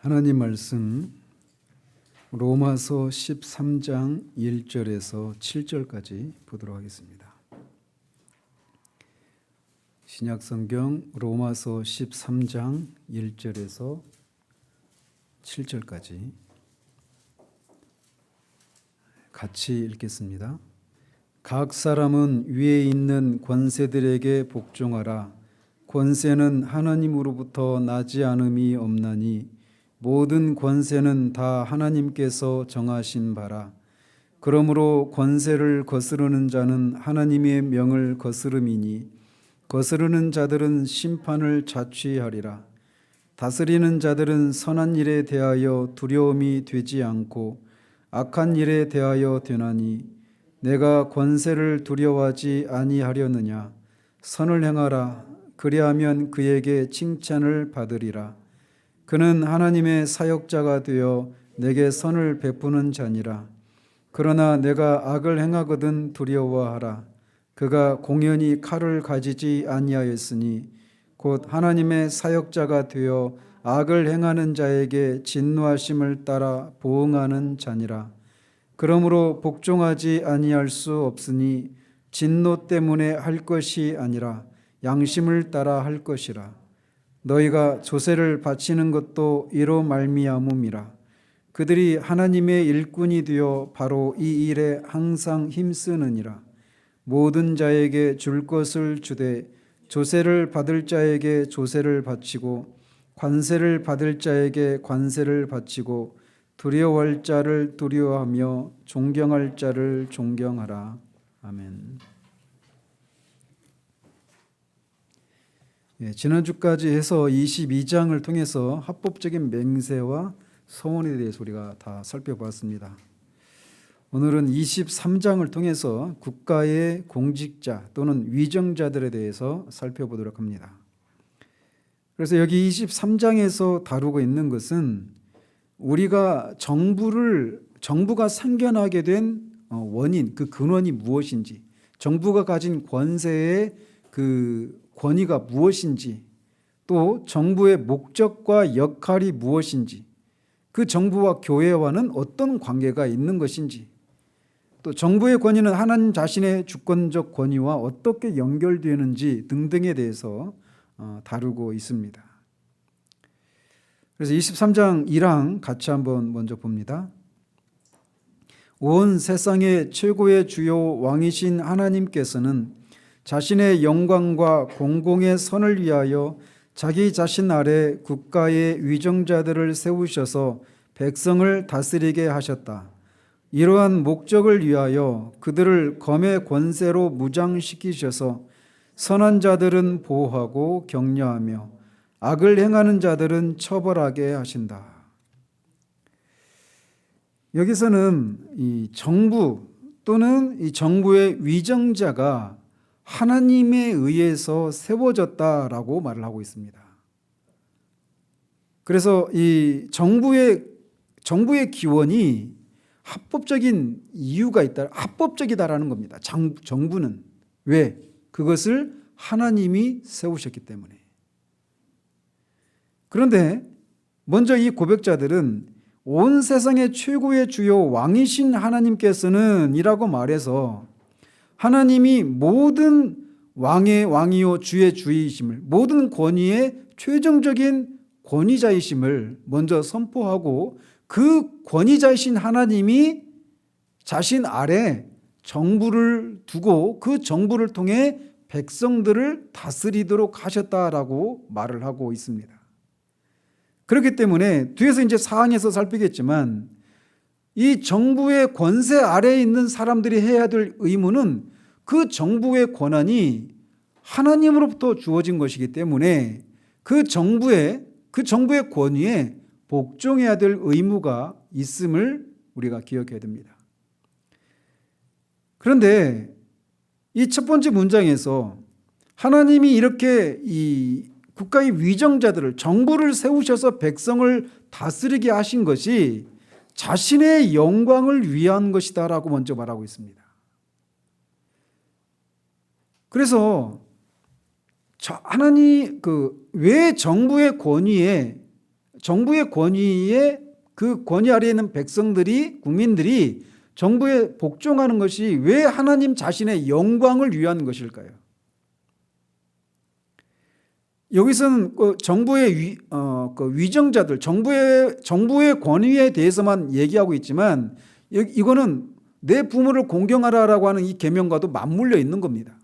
하나님 말씀 로마서 13장 1절에서 7절까지 보도록 하겠습니다. 신약성경 로마서 13장 1절에서 7절까지 같이 읽겠습니다. 각 사람은 위에 있는 권세들에게 복종하라. 권세는 하나님으로부터 나지 않음이 없나니 모든 권세는 다 하나님께서 정하신 바라. 그러므로 권세를 거스르는 자는 하나님의 명을 거스름이니 거스르는 자들은 심판을 자취하리라. 다스리는 자들은 선한 일에 대하여 두려움이 되지 않고 악한 일에 대하여 되나니 내가 권세를 두려워하지 아니하려느냐. 선을 행하라. 그리하면 그에게 칭찬을 받으리라. 그는 하나님의 사역자가 되어 내게 선을 베푸는 자니라. 그러나 내가 악을 행하거든 두려워하라. 그가 공연히 칼을 가지지 아니하였으니 곧 하나님의 사역자가 되어 악을 행하는 자에게 진노하심을 따라 보응하는 자니라. 그러므로 복종하지 아니할 수 없으니 진노 때문에 할 것이 아니라 양심을 따라 할 것이라. 너희가 조세를 바치는 것도 이로 말미암음이라. 그들이 하나님의 일꾼이 되어 바로 이 일에 항상 힘쓰느니라. 모든 자에게 줄 것을 주되 조세를 받을 자에게 조세를 바치고 관세를 받을 자에게 관세를 바치고 두려워할 자를 두려워하며 존경할 자를 존경하라. 아멘. 지난주까지 해서 22장을 통해서 합법적인 맹세와 서원에 대해서 우리가 다 살펴봤습니다. 오늘은 23장을 통해서 국가의 공직자 또는 위정자들에 대해서 살펴보도록 합니다. 그래서 여기 23장에서 다루고 있는 것은 우리가 정부가 생겨나게 된 원인, 그 근원이 무엇인지, 정부가 가진 권세의 그 권위가 무엇인지, 또 정부의 목적과 역할이 무엇인지, 그 정부와 교회와는 어떤 관계가 있는 것인지, 또 정부의 권위는 하나님 자신의 주권적 권위와 어떻게 연결되는지 등등에 대해서 다루고 있습니다. 그래서 23장 1항 같이 한번 먼저 봅니다. 온 세상의 최고의 주요 왕이신 하나님께서는 자신의 영광과 공공의 선을 위하여 자기 자신 아래 국가의 위정자들을 세우셔서 백성을 다스리게 하셨다. 이러한 목적을 위하여 그들을 검의 권세로 무장시키셔서 선한 자들은 보호하고 격려하며 악을 행하는 자들은 처벌하게 하신다. 여기서는 이 정부 또는 이 정부의 위정자가 하나님에 의해서 세워졌다라고 말을 하고 있습니다. 그래서 이 정부의 기원이 합법적인 이유가 있다, 합법적이다라는 겁니다. 정부는 왜? 그것을 하나님이 세우셨기 때문에. 그런데 먼저 이 고백자들은 온 세상의 최고의 주요 왕이신 하나님께서는 이라고 말해서 하나님이 모든 왕의 왕이요 주의 주이심을, 모든 권위의 최종적인 권위자이심을 먼저 선포하고 그 권위자이신 하나님이 자신 아래 정부를 두고 그 정부를 통해 백성들을 다스리도록 하셨다라고 말을 하고 있습니다. 그렇기 때문에 뒤에서 이제 사항에서 살피겠지만 이 정부의 권세 아래에 있는 사람들이 해야 될 의무는 그 정부의 권한이 하나님으로부터 주어진 것이기 때문에 그 정부의 권위에 복종해야 될 의무가 있음을 우리가 기억해야 됩니다. 그런데 이 첫 번째 문장에서 하나님이 이렇게 이 국가의 위정자들을, 정부를 세우셔서 백성을 다스리게 하신 것이 자신의 영광을 위한 것이다라고 먼저 말하고 있습니다. 그래서 하나님 왜 정부의 권위에 정부의 권위에 그 권위 아래에 있는 백성들이 국민들이 정부에 복종하는 것이 왜 하나님 자신의 영광을 위한 것일까요? 여기서는 정부의 위정자들, 정부의 권위에 대해서만 얘기하고 있지만 이거는 내 부모를 공경하라라고 하는 이 계명과도 맞물려 있는 겁니다.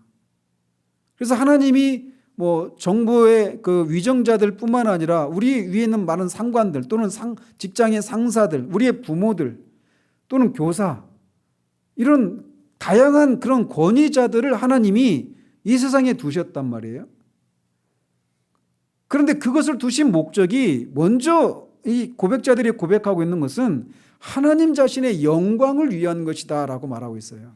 그래서 하나님이 정부의 그 위정자들뿐만 아니라 우리 위에 있는 많은 상관들 또는 직장의 상사들, 우리의 부모들 또는 교사, 이런 다양한 그런 권위자들을 하나님이 이 세상에 두셨단 말이에요. 그런데 그것을 두신 목적이 먼저 이 고백자들이 고백하고 있는 것은 하나님 자신의 영광을 위한 것이다 라고 말하고 있어요.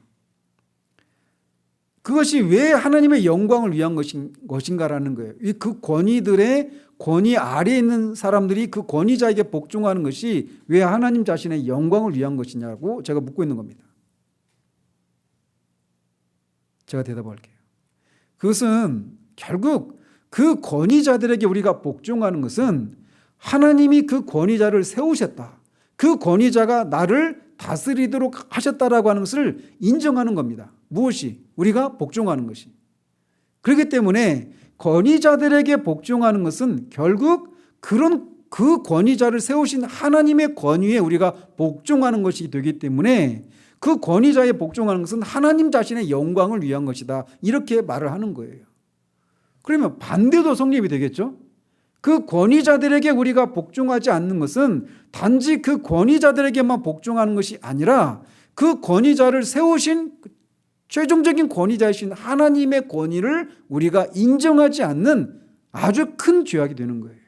그것이 왜 하나님의 영광을 위한 것인가라는 거예요. 그 권위들의 권위 아래에 있는 사람들이 그 권위자에게 복종하는 것이 왜 하나님 자신의 영광을 위한 것이냐고 제가 묻고 있는 겁니다. 제가 대답할게요. 그것은 결국 그 권위자들에게 우리가 복종하는 것은 하나님이 그 권위자를 세우셨다. 그 권위자가 나를 다스리도록 하셨다라고 하는 것을 인정하는 겁니다. 무엇이? 우리가 복종하는 것이. 그렇기 때문에 권위자들에게 복종하는 것은 결국 그 권위자를 세우신 하나님의 권위에 우리가 복종하는 것이 되기 때문에 그 권위자에 복종하는 것은 하나님 자신의 영광을 위한 것이다. 이렇게 말을 하는 거예요. 그러면 반대도 성립이 되겠죠? 그 권위자들에게 우리가 복종하지 않는 것은 단지 그 권위자들에게만 복종하는 것이 아니라 그 권위자를 세우신 최종적인 권위자이신 하나님의 권위를 우리가 인정하지 않는 아주 큰 죄악이 되는 거예요.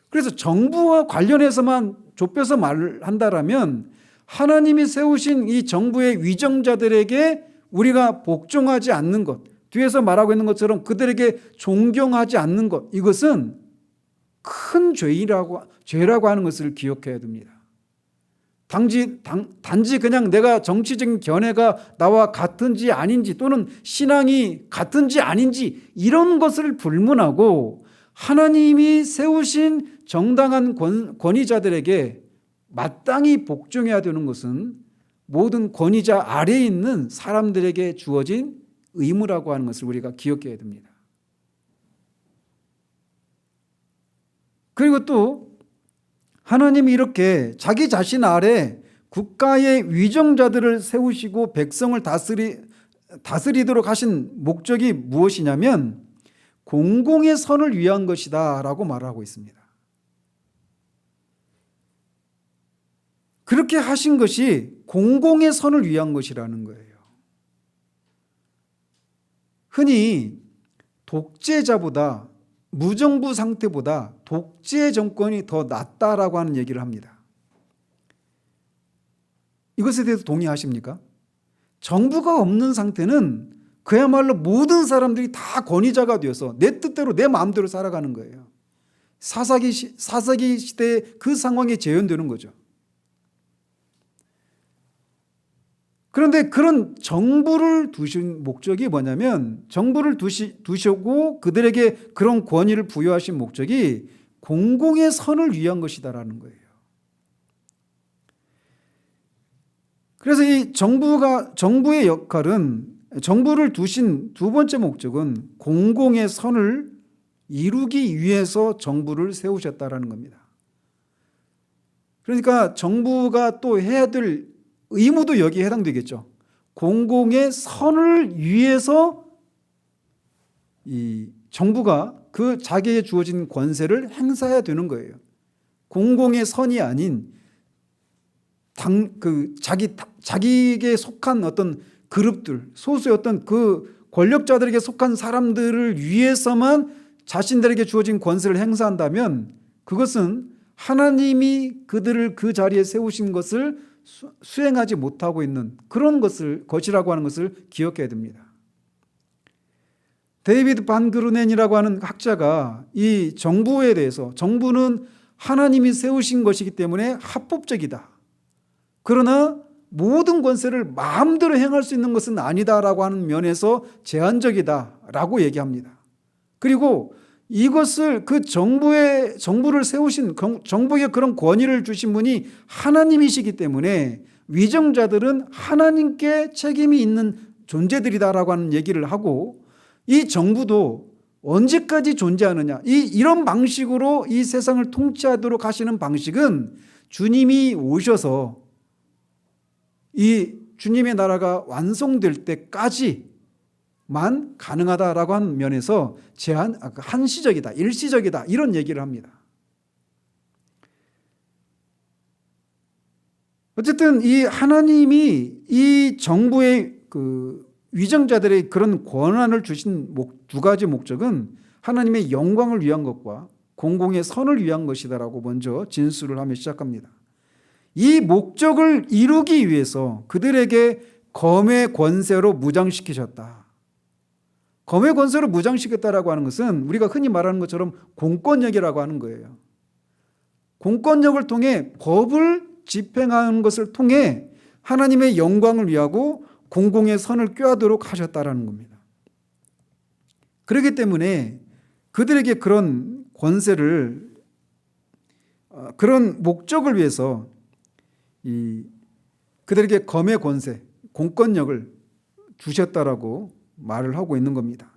그래서 정부와 관련해서만 좁혀서 말을 한다라면 하나님이 세우신 이 정부의 위정자들에게 우리가 복종하지 않는 것, 뒤에서 말하고 있는 것처럼 그들에게 존경하지 않는 것, 이것은 큰 죄라고 하는 것을 기억해야 됩니다. 단지 그냥 내가 정치적인 견해가 나와 같은지 아닌지 또는 신앙이 같은지 아닌지 이런 것을 불문하고 하나님이 세우신 정당한 권위자들에게 마땅히 복종해야 되는 것은 모든 권위자 아래에 있는 사람들에게 주어진 의무라고 하는 것을 우리가 기억해야 됩니다. 그리고 또 하나님이 이렇게 자기 자신 아래 국가의 위정자들을 세우시고 백성을 다스리도록 하신 목적이 무엇이냐면 공공의 선을 위한 것이다 라고 말하고 있습니다. 그렇게 하신 것이 공공의 선을 위한 것이라는 거예요. 흔히 독재자보다 무정부 상태보다 독재 정권이 더 낫다라고 하는 얘기를 합니다. 이것에 대해서 동의하십니까? 정부가 없는 상태는 그야말로 모든 사람들이 다 권위자가 되어서 내 뜻대로 내 마음대로 살아가는 거예요. 사사기 시대의 그 상황에 재현되는 거죠. 그런데 그런 정부를 두신 목적이 뭐냐면 정부를 두시고 그들에게 그런 권위를 부여하신 목적이 공공의 선을 위한 것이다라는 거예요. 그래서 이 정부의 역할은 정부를 두신 두 번째 목적은 공공의 선을 이루기 위해서 정부를 세우셨다라는 겁니다. 그러니까 정부가 또 해야 될 의무도 여기에 해당되겠죠. 공공의 선을 위해서 이 정부가 그 자기에게 주어진 권세를 행사해야 되는 거예요. 공공의 선이 아닌 자기에게 속한 어떤 그룹들, 소수의 어떤 그 권력자들에게 속한 사람들을 위해서만 자신들에게 주어진 권세를 행사한다면 그것은 하나님이 그들을 그 자리에 세우신 것을 수행하지 못하고 있는 그런 것이라고 하는 것을 기억해야 됩니다. 데이비드 반 그루넨이라고 하는 학자가 이 정부에 대해서 정부는 하나님이 세우신 것이기 때문에 합법적이다. 그러나 모든 권세를 마음대로 행할 수 있는 것은 아니다라고 하는 면에서 제한적이다라고 얘기합니다. 그리고 이것을 그 정부를 세우신 정부에게 그런 권위를 주신 분이 하나님이시기 때문에 위정자들은 하나님께 책임이 있는 존재들이다라고 하는 얘기를 하고, 이 정부도 언제까지 존재하느냐, 이런 방식으로 이 세상을 통치하도록 하시는 방식은 주님이 오셔서 이 주님의 나라가 완성될 때까지만 가능하다라고 하는 면에서 한시적이다, 일시적이다, 이런 얘기를 합니다. 어쨌든 이 하나님이 이 정부의 위정자들의 그런 권한을 주신 두 가지 목적은 하나님의 영광을 위한 것과 공공의 선을 위한 것이다라고 먼저 진술을 하며 시작합니다. 이 목적을 이루기 위해서 그들에게 검의 권세로 무장시키셨다. 검의 권세로 무장시켰다라고 하는 것은 우리가 흔히 말하는 것처럼 공권력이라고 하는 거예요. 공권력을 통해 법을 집행하는 것을 통해 하나님의 영광을 위하고 공공의 선을 꾀하도록 하셨다라는 겁니다. 그렇기 때문에 그들에게 그런 권세를, 그런 목적을 위해서 그들에게 검의 권세, 공권력을 주셨다라고 말을 하고 있는 겁니다.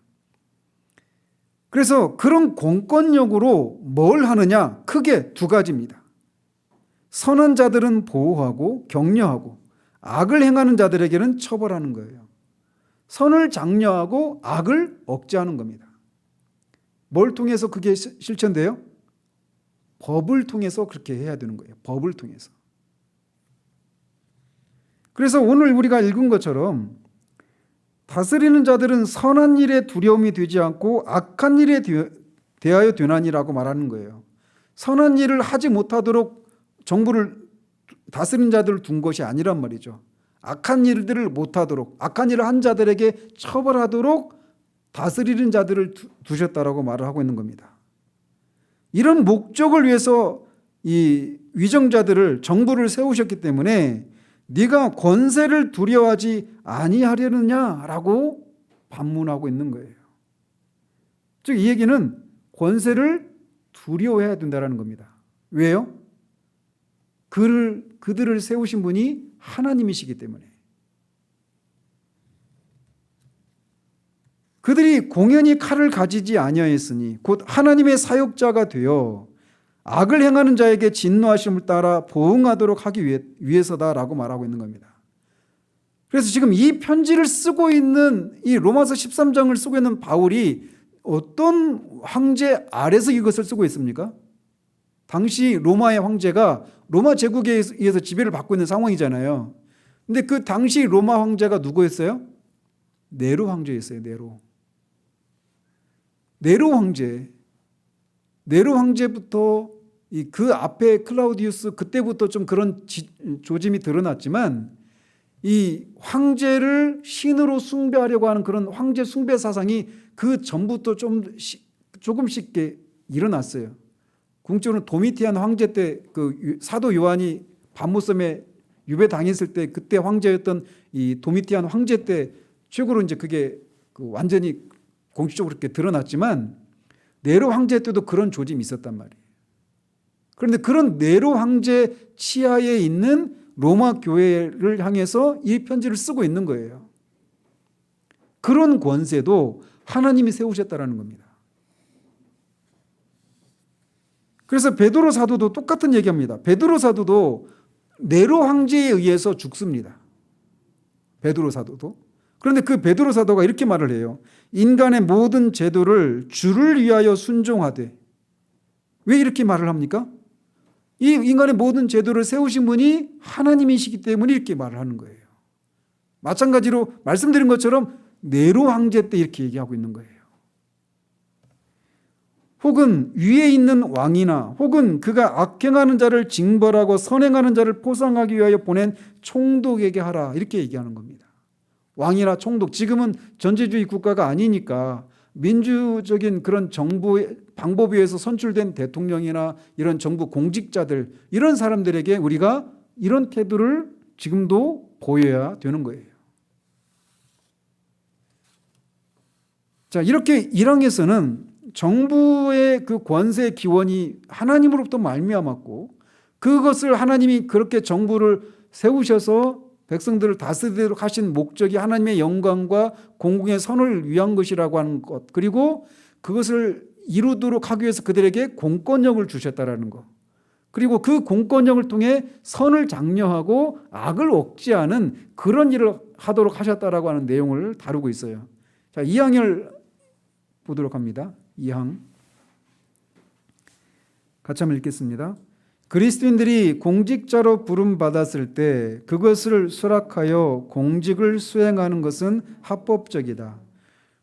그래서 그런 공권력으로 뭘 하느냐? 크게 두 가지입니다. 선한 자들은 보호하고 격려하고 악을 행하는 자들에게는 처벌하는 거예요. 선을 장려하고 악을 억제하는 겁니다. 뭘 통해서 그게 실천돼요? 법을 통해서 그렇게 해야 되는 거예요. 법을 통해서. 그래서 오늘 우리가 읽은 것처럼 다스리는 자들은 선한 일에 두려움이 되지 않고 악한 일에 대하여 되나니라고 말하는 거예요. 선한 일을 하지 못하도록 정부를, 다스리는 자들을 둔 것이 아니란 말이죠. 악한 일들을 못하도록, 악한 일을 한 자들에게 처벌하도록 다스리는 자들을 두셨다라고 말을 하고 있는 겁니다. 이런 목적을 위해서 이 위정자들을, 정부를 세우셨기 때문에 네가 권세를 두려워하지 아니하려느냐라고 반문하고 있는 거예요. 즉 이 얘기는 권세를 두려워해야 된다는 겁니다. 왜요? 그들을 세우신 분이 하나님이시기 때문에. 그들이 공연히 칼을 가지지 아니하였으니 곧 하나님의 사역자가 되어 악을 행하는 자에게 진노하심을 따라 보응하도록 하기 위해서다라고 말하고 있는 겁니다. 그래서 지금 이 편지를 쓰고 있는, 이 로마서 13장을 쓰고 있는 바울이 어떤 황제 아래서 이것을 쓰고 있습니까? 당시 로마의 황제가 로마 제국에 의해서 지배를 받고 있는 상황이잖아요. 근데 그 당시 로마 황제가 누구였어요? 네로 황제였어요. 네로 황제. 네로 황제부터 그 앞에 클라우디우스, 그때부터 좀 그런 조짐이 드러났지만 이 황제를 신으로 숭배하려고 하는 그런 황제 숭배 사상이 그 전부터 조금씩 일어났어요. 궁극적으로 도미티안 황제 때 그 사도 요한이 반모섬에 유배당했을 때 그때 황제였던 이 도미티안 황제 때 최고로 이제 그게 완전히 공식적으로 그렇게 드러났지만 네로 황제 때도 그런 조짐이 있었단 말이에요. 그런데 그런 네로 황제 치하에 있는 로마 교회를 향해서 이 편지를 쓰고 있는 거예요. 그런 권세도 하나님이 세우셨다라는 겁니다. 그래서 베드로 사도도 똑같은 얘기합니다. 베드로 사도도 네로 황제에 의해서 죽습니다. 베드로 사도도. 그런데 그 베드로 사도가 이렇게 말을 해요. 인간의 모든 제도를 주를 위하여 순종하되. 왜 이렇게 말을 합니까? 이 인간의 모든 제도를 세우신 분이 하나님이시기 때문에 이렇게 말을 하는 거예요. 마찬가지로 말씀드린 것처럼 네로 황제 때 이렇게 얘기하고 있는 거예요. 혹은 위에 있는 왕이나 혹은 그가 악행하는 자를 징벌하고 선행하는 자를 포상하기 위하여 보낸 총독에게 하라, 이렇게 얘기하는 겁니다. 왕이나 총독, 지금은 전제주의 국가가 아니니까 민주적인 그런 정부의 방법에 의해서 선출된 대통령이나 이런 정부 공직자들, 이런 사람들에게 우리가 이런 태도를 지금도 보여야 되는 거예요. 자, 이렇게 1항에서는 정부의 그 권세 기원이 하나님으로부터 말미암았고 그것을 하나님이 그렇게 정부를 세우셔서 백성들을 다스리도록 하신 목적이 하나님의 영광과 공공의 선을 위한 것이라고 하는 것, 그리고 그것을 이루도록 하기 위해서 그들에게 공권력을 주셨다라는 것, 그리고 그 공권력을 통해 선을 장려하고 악을 억제하는 그런 일을 하도록 하셨다라고 하는 내용을 다루고 있어요. 자, 2항을 보도록 합니다. 2항 같이 한번 읽겠습니다. 그리스도인들이 공직자로 부름받았을 때 그것을 수락하여 공직을 수행하는 것은 합법적이다.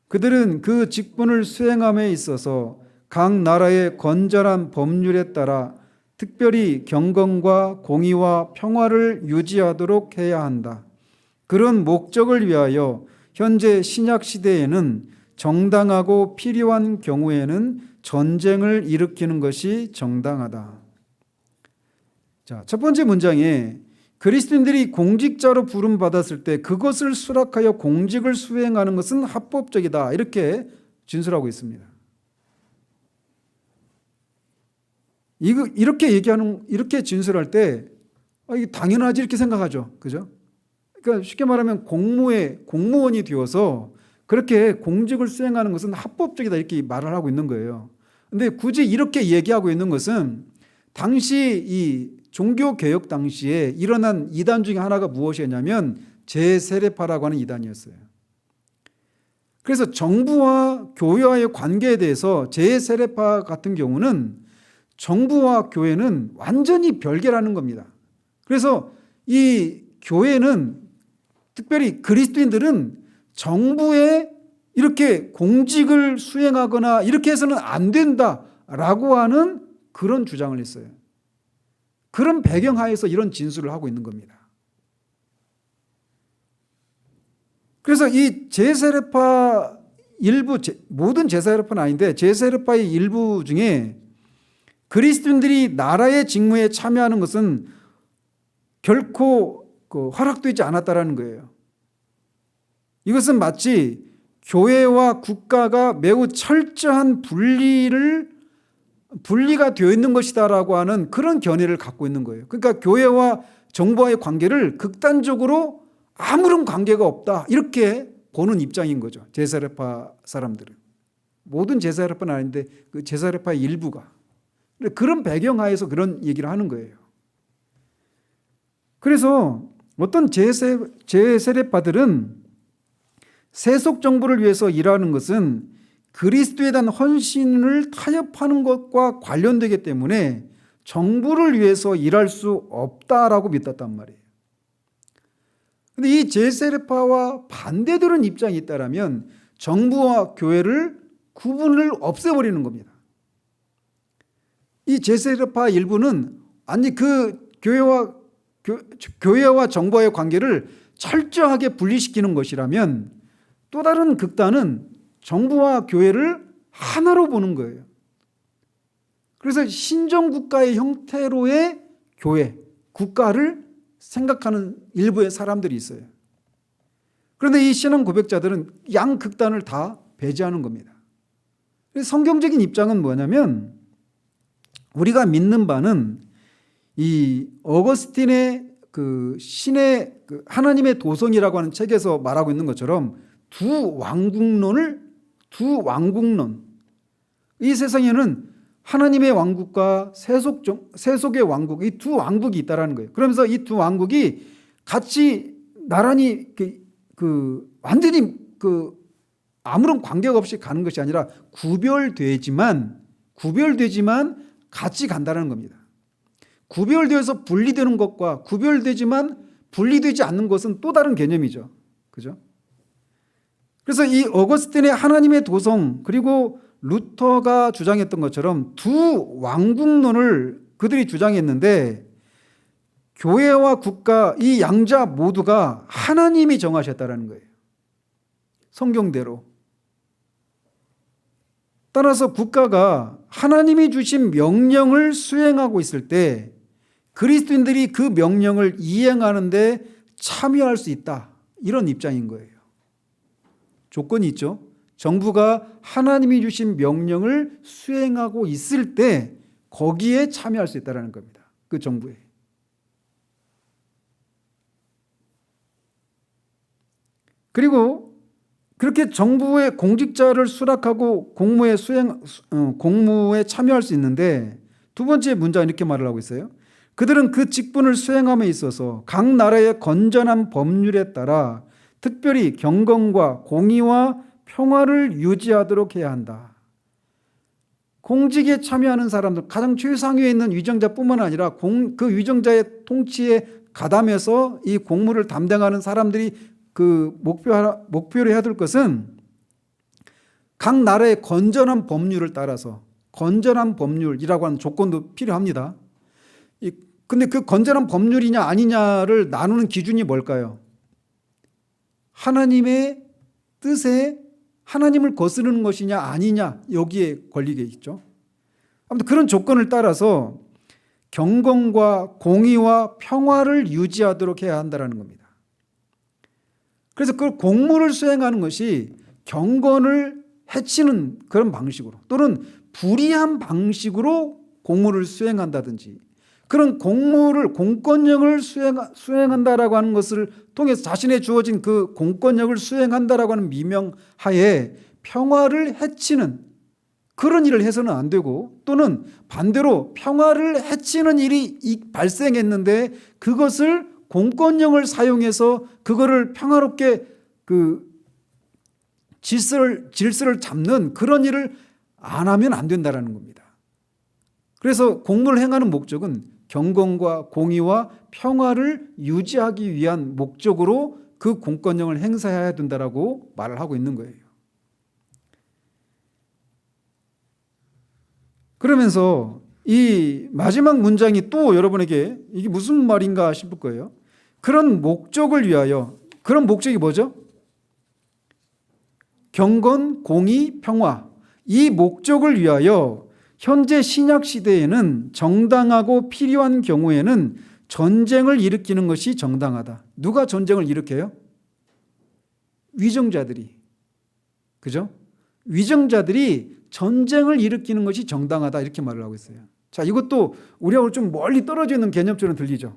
그들은 그 직분을 수행함에 있어서 각 나라의 건전한 법률에 따라 특별히 경건과 공의와 평화를 유지하도록 해야 한다. 그런 목적을 위하여 현재 신약 시대에는 정당하고 필요한 경우에는 전쟁을 일으키는 것이 정당하다. 자, 첫 번째 문장에 그리스도인들이 공직자로 부름받았을 때 그것을 수락하여 공직을 수행하는 것은 합법적이다. 이렇게 진술하고 있습니다. 이렇게 진술할 때 이게 당연하지 이렇게 생각하죠. 그죠? 그러니까 쉽게 말하면 공무원이 되어서 그렇게 공직을 수행하는 것은 합법적이다 이렇게 말을 하고 있는 거예요. 근데 굳이 이렇게 얘기하고 있는 것은 당시 이 종교개혁 당시에 일어난 이단 중에 하나가 무엇이었냐면 제세례파라고 하는 이단이었어요. 그래서 정부와 교회와의 관계에 대해서 제세례파 같은 경우는 정부와 교회는 완전히 별개라는 겁니다. 그래서 이 교회는 특별히 그리스도인들은 정부에 이렇게 공직을 수행하거나 이렇게 해서는 안 된다라고 하는 그런 주장을 했어요. 그런 배경하에서 이런 진술을 하고 있는 겁니다. 그래서 이 제세례파 일부, 모든 제세례파는 아닌데 제세례파의 일부 중에 그리스도인들이 나라의 직무에 참여하는 것은 결코 허락되지 않았다라는 거예요. 이것은 마치 교회와 국가가 매우 철저한 분리가 되어 있는 것이다라고 하는 그런 견해를 갖고 있는 거예요. 그러니까 교회와 정부와의 관계를 극단적으로 아무런 관계가 없다 이렇게 보는 입장인 거죠. 제사례파 사람들은. 모든 제사례파는 아닌데 그 제사례파의 일부가. 그런 배경하에서 그런 얘기를 하는 거예요. 그래서 어떤 제세례파들은 세속 정부를 위해서 일하는 것은 그리스도에 대한 헌신을 타협하는 것과 관련되기 때문에 정부를 위해서 일할 수 없다라고 믿었단 말이에요. 그런데 이 제세례파와 반대되는 입장이 있다면 정부와 교회를 구분을 없애버리는 겁니다. 이 제세례파 일부는 아니 그 교회와 정부와의 관계를 철저하게 분리시키는 것이라면 또 다른 극단은 정부와 교회를 하나로 보는 거예요. 그래서 신정국가의 형태로의 교회, 국가를 생각하는 일부의 사람들이 있어요. 그런데 이 신앙 고백자들은 양극단을 다 배제하는 겁니다. 성경적인 입장은 뭐냐면 우리가 믿는 바는 이 어거스틴의 그 신의 그 하나님의 도성이라고 하는 책에서 말하고 있는 것처럼 두 왕국론, 이 세상에는 하나님의 왕국과 세속의 왕국, 이 두 왕국이 있다라는 거예요. 그러면서 이 두 왕국이 같이 나란히 완전히 아무런 관계가 없이 가는 것이 아니라 구별되지만 같이 간다는 겁니다. 구별되어서 분리되는 것과 구별되지만 분리되지 않는 것은 또 다른 개념이죠. 그죠? 그래서 이 어거스틴의 하나님의 도성 그리고 루터가 주장했던 것처럼 두 왕국론을 그들이 주장했는데 교회와 국가 이 양자 모두가 하나님이 정하셨다는 거예요. 성경대로. 따라서 국가가 하나님이 주신 명령을 수행하고 있을 때 그리스도인들이 그 명령을 이행하는 데 참여할 수 있다. 이런 입장인 거예요. 조건이 있죠. 정부가 하나님이 주신 명령을 수행하고 있을 때 거기에 참여할 수 있다는 겁니다. 그 정부에. 그리고 그렇게 정부의 공직자를 수락하고 공무에 참여할 수 있는데 두 번째 문장은 이렇게 말을 하고 있어요. 그들은 그 직분을 수행함에 있어서 각 나라의 건전한 법률에 따라 특별히 경건과 공의와 평화를 유지하도록 해야 한다. 공직에 참여하는 사람들, 가장 최상위에 있는 위정자뿐만 아니라 그 위정자의 통치에 가담해서 이 공무를 담당하는 사람들이 그 목표로 해야 될 것은 각 나라의 건전한 법률을 따라서, 건전한 법률이라고 하는 조건도 필요합니다. 근데 그 건전한 법률이냐 아니냐를 나누는 기준이 뭘까요? 하나님의 뜻에 하나님을 거스르는 것이냐 아니냐 여기에 걸리게 있죠. 아무튼 그런 조건을 따라서 경건과 공의와 평화를 유지하도록 해야 한다는 겁니다. 그래서 그 공무를 수행하는 것이 경건을 해치는 그런 방식으로 또는 불이한 방식으로 공무를 수행한다든지 그런 공권력을 수행한다라고 하는 것을 통해서 자신의 주어진 그 공권력을 수행한다라고 하는 미명하에 평화를 해치는 그런 일을 해서는 안 되고 또는 반대로 평화를 해치는 일이 발생했는데 그것을 공권력을 사용해서 그거를 평화롭게 그 질서를 잡는 그런 일을 안 하면 안 된다라는 겁니다. 그래서 공무를 행하는 목적은 경건과 공의와 평화를 유지하기 위한 목적으로 그 공권력을 행사해야 된다라고 말을 하고 있는 거예요. 그러면서 이 마지막 문장이 또 여러분에게 이게 무슨 말인가 싶을 거예요. 그런 목적을 위하여, 그런 목적이 뭐죠? 경건, 공의, 평화. 이 목적을 위하여 현재 신약 시대에는 정당하고 필요한 경우에는 전쟁을 일으키는 것이 정당하다. 누가 전쟁을 일으켜요? 위정자들이. 그죠? 위정자들이 전쟁을 일으키는 것이 정당하다 이렇게 말을 하고 있어요. 자, 이것도 우리하고 좀 멀리 떨어져 있는 개념처럼 들리죠.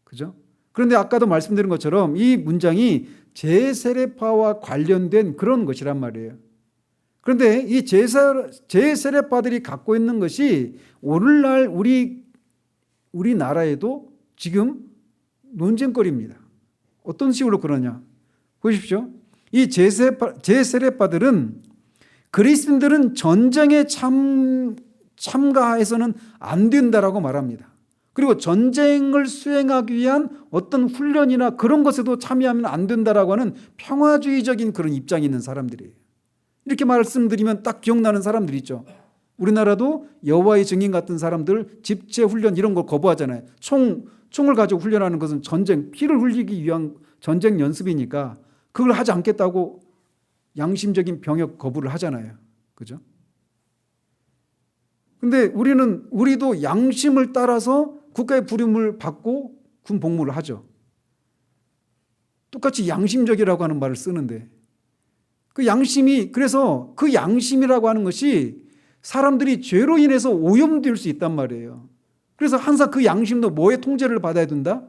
그죠? 그런데 아까도 말씀드린 것처럼 이 문장이 제세례파와 관련된 그런 것이란 말이에요. 그런데 이 제세례파들이 갖고 있는 것이 오늘날 우리나라에도 지금 논쟁거리입니다. 어떤 식으로 그러냐? 보십시오. 이 제세례파들은 그리스도인들은 전쟁에 참가해서는 안 된다라고 말합니다. 그리고 전쟁을 수행하기 위한 어떤 훈련이나 그런 것에도 참여하면 안 된다라고 하는 평화주의적인 그런 입장이 있는 사람들이에요. 이렇게 말씀드리면 딱 기억나는 사람들 있죠. 우리나라도 여호와의 증인 같은 사람들 집체 훈련 이런 걸 거부하잖아요. 총을 가지고 훈련하는 것은 전쟁, 피를 흘리기 위한 전쟁 연습이니까 그걸 하지 않겠다고 양심적인 병역 거부를 하잖아요. 그죠? 근데 우리도 양심을 따라서 국가의 부름을 받고 군 복무를 하죠. 똑같이 양심적이라고 하는 말을 쓰는데 그래서 그 양심이라고 하는 것이 사람들이 죄로 인해서 오염될 수 있단 말이에요. 그래서 항상 그 양심도 뭐의 통제를 받아야 된다?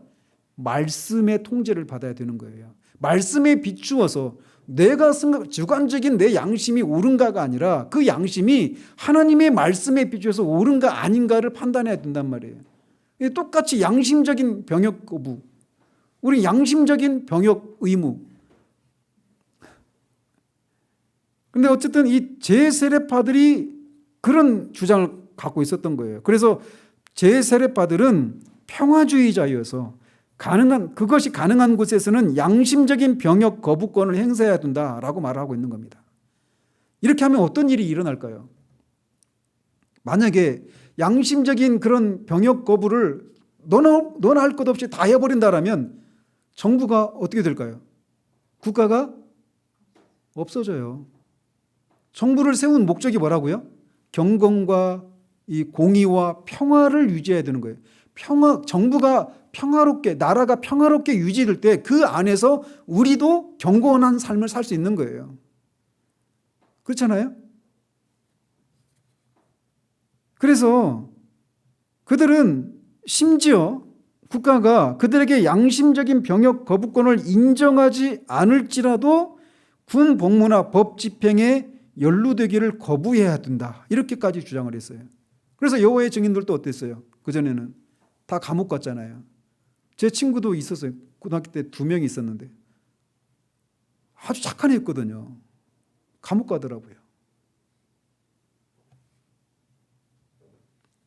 말씀의 통제를 받아야 되는 거예요. 말씀에 비추어서 내가 주관적인 내 양심이 옳은가가 아니라 그 양심이 하나님의 말씀에 비추어서 옳은가 아닌가를 판단해야 된단 말이에요. 똑같이 양심적인 병역 거부, 우리 양심적인 병역 의무. 근데 어쨌든 이 제세례파들이 그런 주장을 갖고 있었던 거예요. 그래서 제세례파들은 평화주의자여서 그것이 가능한 곳에서는 양심적인 병역 거부권을 행사해야 된다라고 말을 하고 있는 겁니다. 이렇게 하면 어떤 일이 일어날까요? 만약에 양심적인 그런 병역 거부를 너나 할 것 없이 다 해버린다라면 정부가 어떻게 될까요? 국가가 없어져요. 정부를 세운 목적이 뭐라고요? 경건과 이 공의와 평화를 유지해야 되는 거예요. 정부가 평화롭게, 나라가 평화롭게 유지될 때 그 안에서 우리도 경건한 삶을 살 수 있는 거예요. 그렇잖아요? 그래서 그들은 심지어 국가가 그들에게 양심적인 병역 거부권을 인정하지 않을지라도 군 복무나 법 집행에 연루되기를 거부해야 된다. 이렇게까지 주장을 했어요. 그래서 여호와의 증인들도 어땠어요? 그전에는 다 감옥 갔잖아요. 제 친구도 있었어요. 고등학교 때 2명 있었는데 아주 착한 애였거든요. 감옥 가더라고요.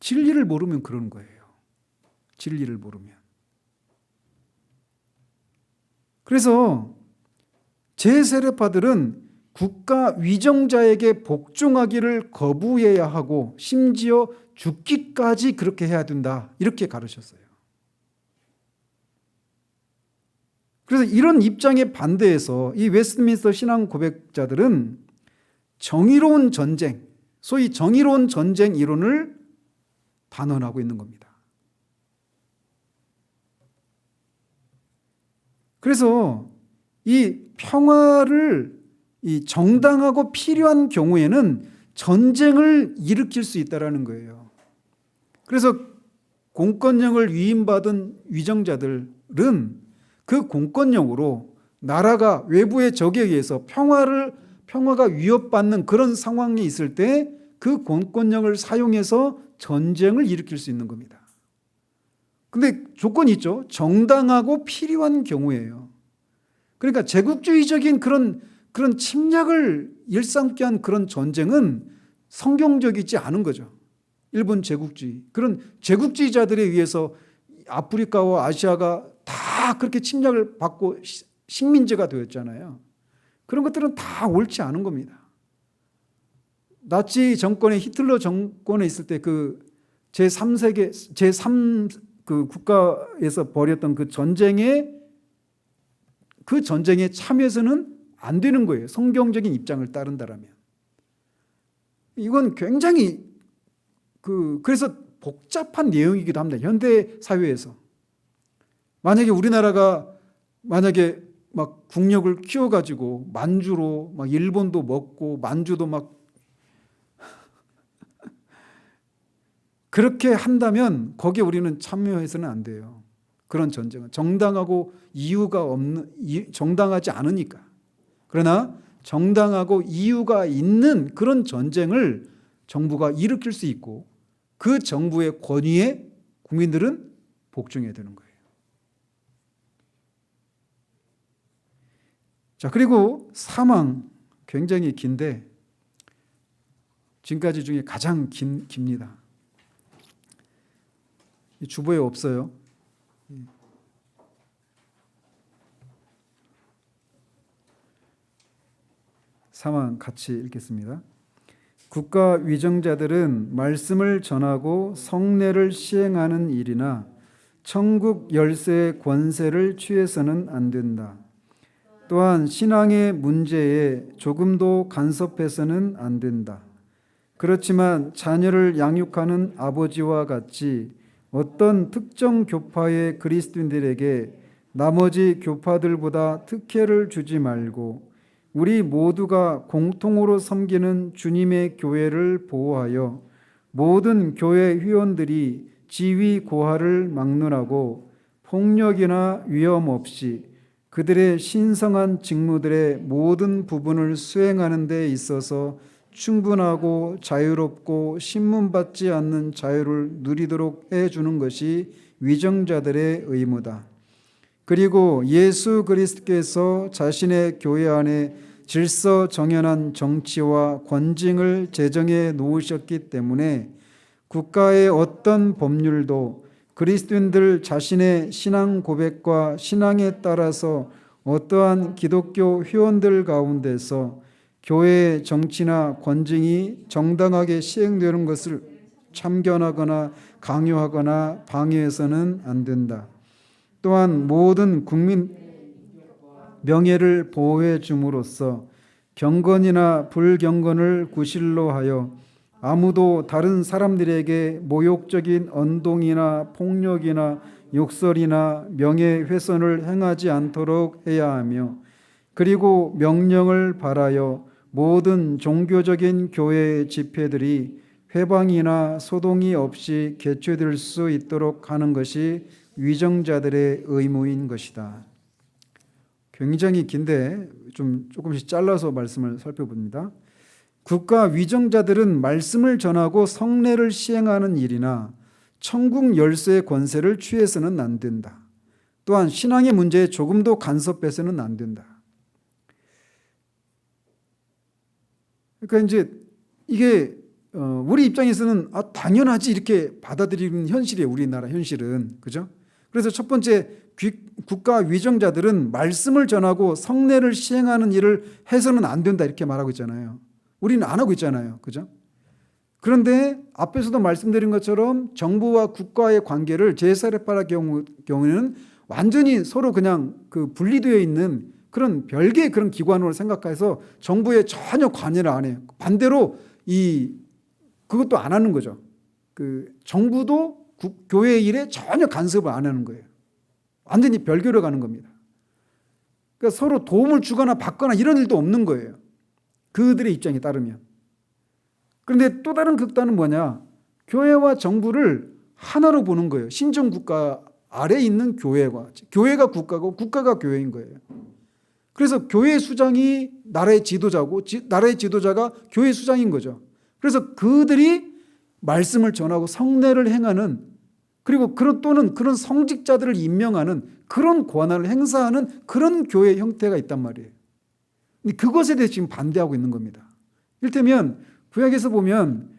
진리를 모르면 그런 거예요. 진리를 모르면. 그래서 제세례파들은 국가 위정자에게 복종하기를 거부해야 하고 심지어 죽기까지 그렇게 해야 된다. 이렇게 가르쳤어요. 그래서 이런 입장에 반대해서 이 웨스트민스터 신앙 고백자들은 정의로운 전쟁, 소위 정의로운 전쟁 이론을 단언하고 있는 겁니다. 그래서 이 평화를 이 정당하고 필요한 경우에는 전쟁을 일으킬 수 있다는 거예요. 그래서 공권력을 위임받은 위정자들은 그 공권력으로 나라가 외부의 적에 의해서 평화가 위협받는 그런 상황이 있을 때 그 공권력을 사용해서 전쟁을 일으킬 수 있는 겁니다. 근데 조건이 있죠. 정당하고 필요한 경우예요. 그러니까 제국주의적인 그런 침략을 일삼게 한 그런 전쟁은 성경적이지 않은 거죠. 일본 제국주의. 그런 제국주의자들에 의해서 아프리카와 아시아가 다 그렇게 침략을 받고 식민지가 되었잖아요. 그런 것들은 다 옳지 않은 겁니다. 나치 정권에 히틀러 정권에 있을 때 그 제3 그 국가에서 벌였던 그 전쟁에 참여해서는 안 되는 거예요. 성경적인 입장을 따른다라면. 이건 굉장히 그래서 복잡한 내용이기도 합니다. 현대 사회에서. 만약에 우리나라가 막 국력을 키워가지고 만주로 막 일본도 먹고 만주도 막 그렇게 한다면 거기에 우리는 참여해서는 안 돼요. 그런 전쟁은 정당하고 정당하지 않으니까. 그러나 정당하고 이유가 있는 그런 전쟁을 정부가 일으킬 수 있고 그 정부의 권위에 국민들은 복종해야 되는 거예요. 자, 그리고 사망 굉장히 긴데 지금까지 중에 가장 깁니다. 주보에 없어요. 사망 같이 읽겠습니다. 국가 위정자들은 말씀을 전하고 성례를 시행하는 일이나 천국 열쇠의 권세를 취해서는 안 된다. 또한 신앙의 문제에 조금도 간섭해서는 안 된다. 그렇지만 자녀를 양육하는 아버지와 같이 어떤 특정 교파의 그리스도인들에게 나머지 교파들보다 특혜를 주지 말고 우리 모두가 공통으로 섬기는 주님의 교회를 보호하여 모든 교회 회원들이 지위 고하를 막론하고 폭력이나 위험 없이 그들의 신성한 직무들의 모든 부분을 수행하는 데 있어서 충분하고 자유롭고 신문받지 않는 자유를 누리도록 해주는 것이 위정자들의 의무다. 그리고 예수 그리스도께서 자신의 교회 안에 질서 정연한 정치와 권징을 제정해 놓으셨기 때문에 국가의 어떤 법률도 그리스도인들 자신의 신앙 고백과 신앙에 따라서 어떠한 기독교 회원들 가운데서 교회의 정치나 권징이 정당하게 시행되는 것을 참견하거나 강요하거나 방해해서는 안 된다. 또한 모든 국민 명예를 보호해 줌으로써 경건이나 불경건을 구실로 하여 아무도 다른 사람들에게 모욕적인 언동이나 폭력이나 욕설이나 명예훼손을 행하지 않도록 해야 하며 그리고 명령을 발하여 모든 종교적인 교회 집회들이 회방이나 소동이 없이 개최될 수 있도록 하는 것이 위정자들의 의무인 것이다. 굉장히 긴데 조금씩 잘라서 말씀을 살펴봅니다. 국가 위정자들은 말씀을 전하고 성례를 시행하는 일이나 천국 열쇠의 권세를 취해서는 안 된다. 또한 신앙의 문제에 조금도 간섭해서는 안 된다. 그러니까 이제 이게 우리 입장에서는 당연하지 이렇게 받아들이는 현실이에요. 우리나라 현실은. 그죠? 그래서 첫 번째, 국가 위정자들은 말씀을 전하고 성례를 시행하는 일을 해서는 안 된다 이렇게 말하고 있잖아요. 우리는 안 하고 있잖아요. 그죠? 그런데 앞에서도 말씀드린 것처럼 정부와 국가의 관계를 제4레파라 경우에는 완전히 서로 그냥 분리되어 있는 그런 별개의 그런 기관으로 생각해서 정부에 전혀 관여를 안 해요. 반대로 그것도 안 하는 거죠. 정부도 교회 일에 전혀 간섭을 안 하는 거예요. 완전히 별개로 가는 겁니다. 그러니까 서로 도움을 주거나 받거나 이런 일도 없는 거예요. 그들의 입장에 따르면. 그런데 또 다른 극단은 뭐냐? 교회와 정부를 하나로 보는 거예요. 신정국가 아래에 있는 교회가 국가고 국가가 교회인 거예요. 그래서 교회 수장이 나라의 지도자고 나라의 지도자가 교회 수장인 거죠. 그래서 그들이 말씀을 전하고 성례를 행하는, 그리고 또는 그런 성직자들을 임명하는 그런 권한을 행사하는 그런 교회 형태가 있단 말이에요. 근데 그것에 대해서 지금 반대하고 있는 겁니다. 이를테면 구약에서 보면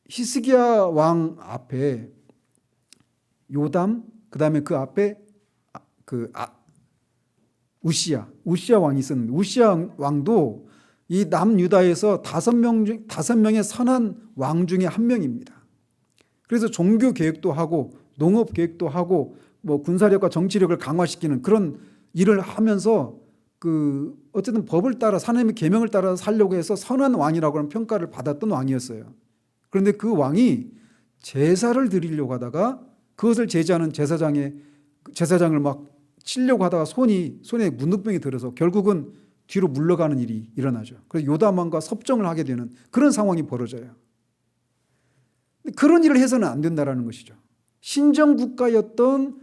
히스기야 왕 앞에 요담, 그다음에 그 앞에 우시야 왕이 있었는데, 우시야 왕도 이 남유다에서 5명의 선한 왕 중에 한 명입니다. 그래서 종교 개혁도 하고 농업 개혁도 하고 군사력과 정치력을 강화시키는 그런 일을 하면서 어쨌든 법을 따라 하나님의 계명을 따라 살려고 해서 선한 왕이라고 하는 평가를 받았던 왕이었어요. 그런데 그 왕이 제사를 드리려고 하다가 그것을 제지하는 제사장을 막 치려고 하다가 손에 문둥병이 들어서 결국은 뒤로 물러가는 일이 일어나죠. 그래서 요담 왕과 섭정을 하게 되는 그런 상황이 벌어져요. 그런 일을 해서는 안 된다라는 것이죠. 신정국가였던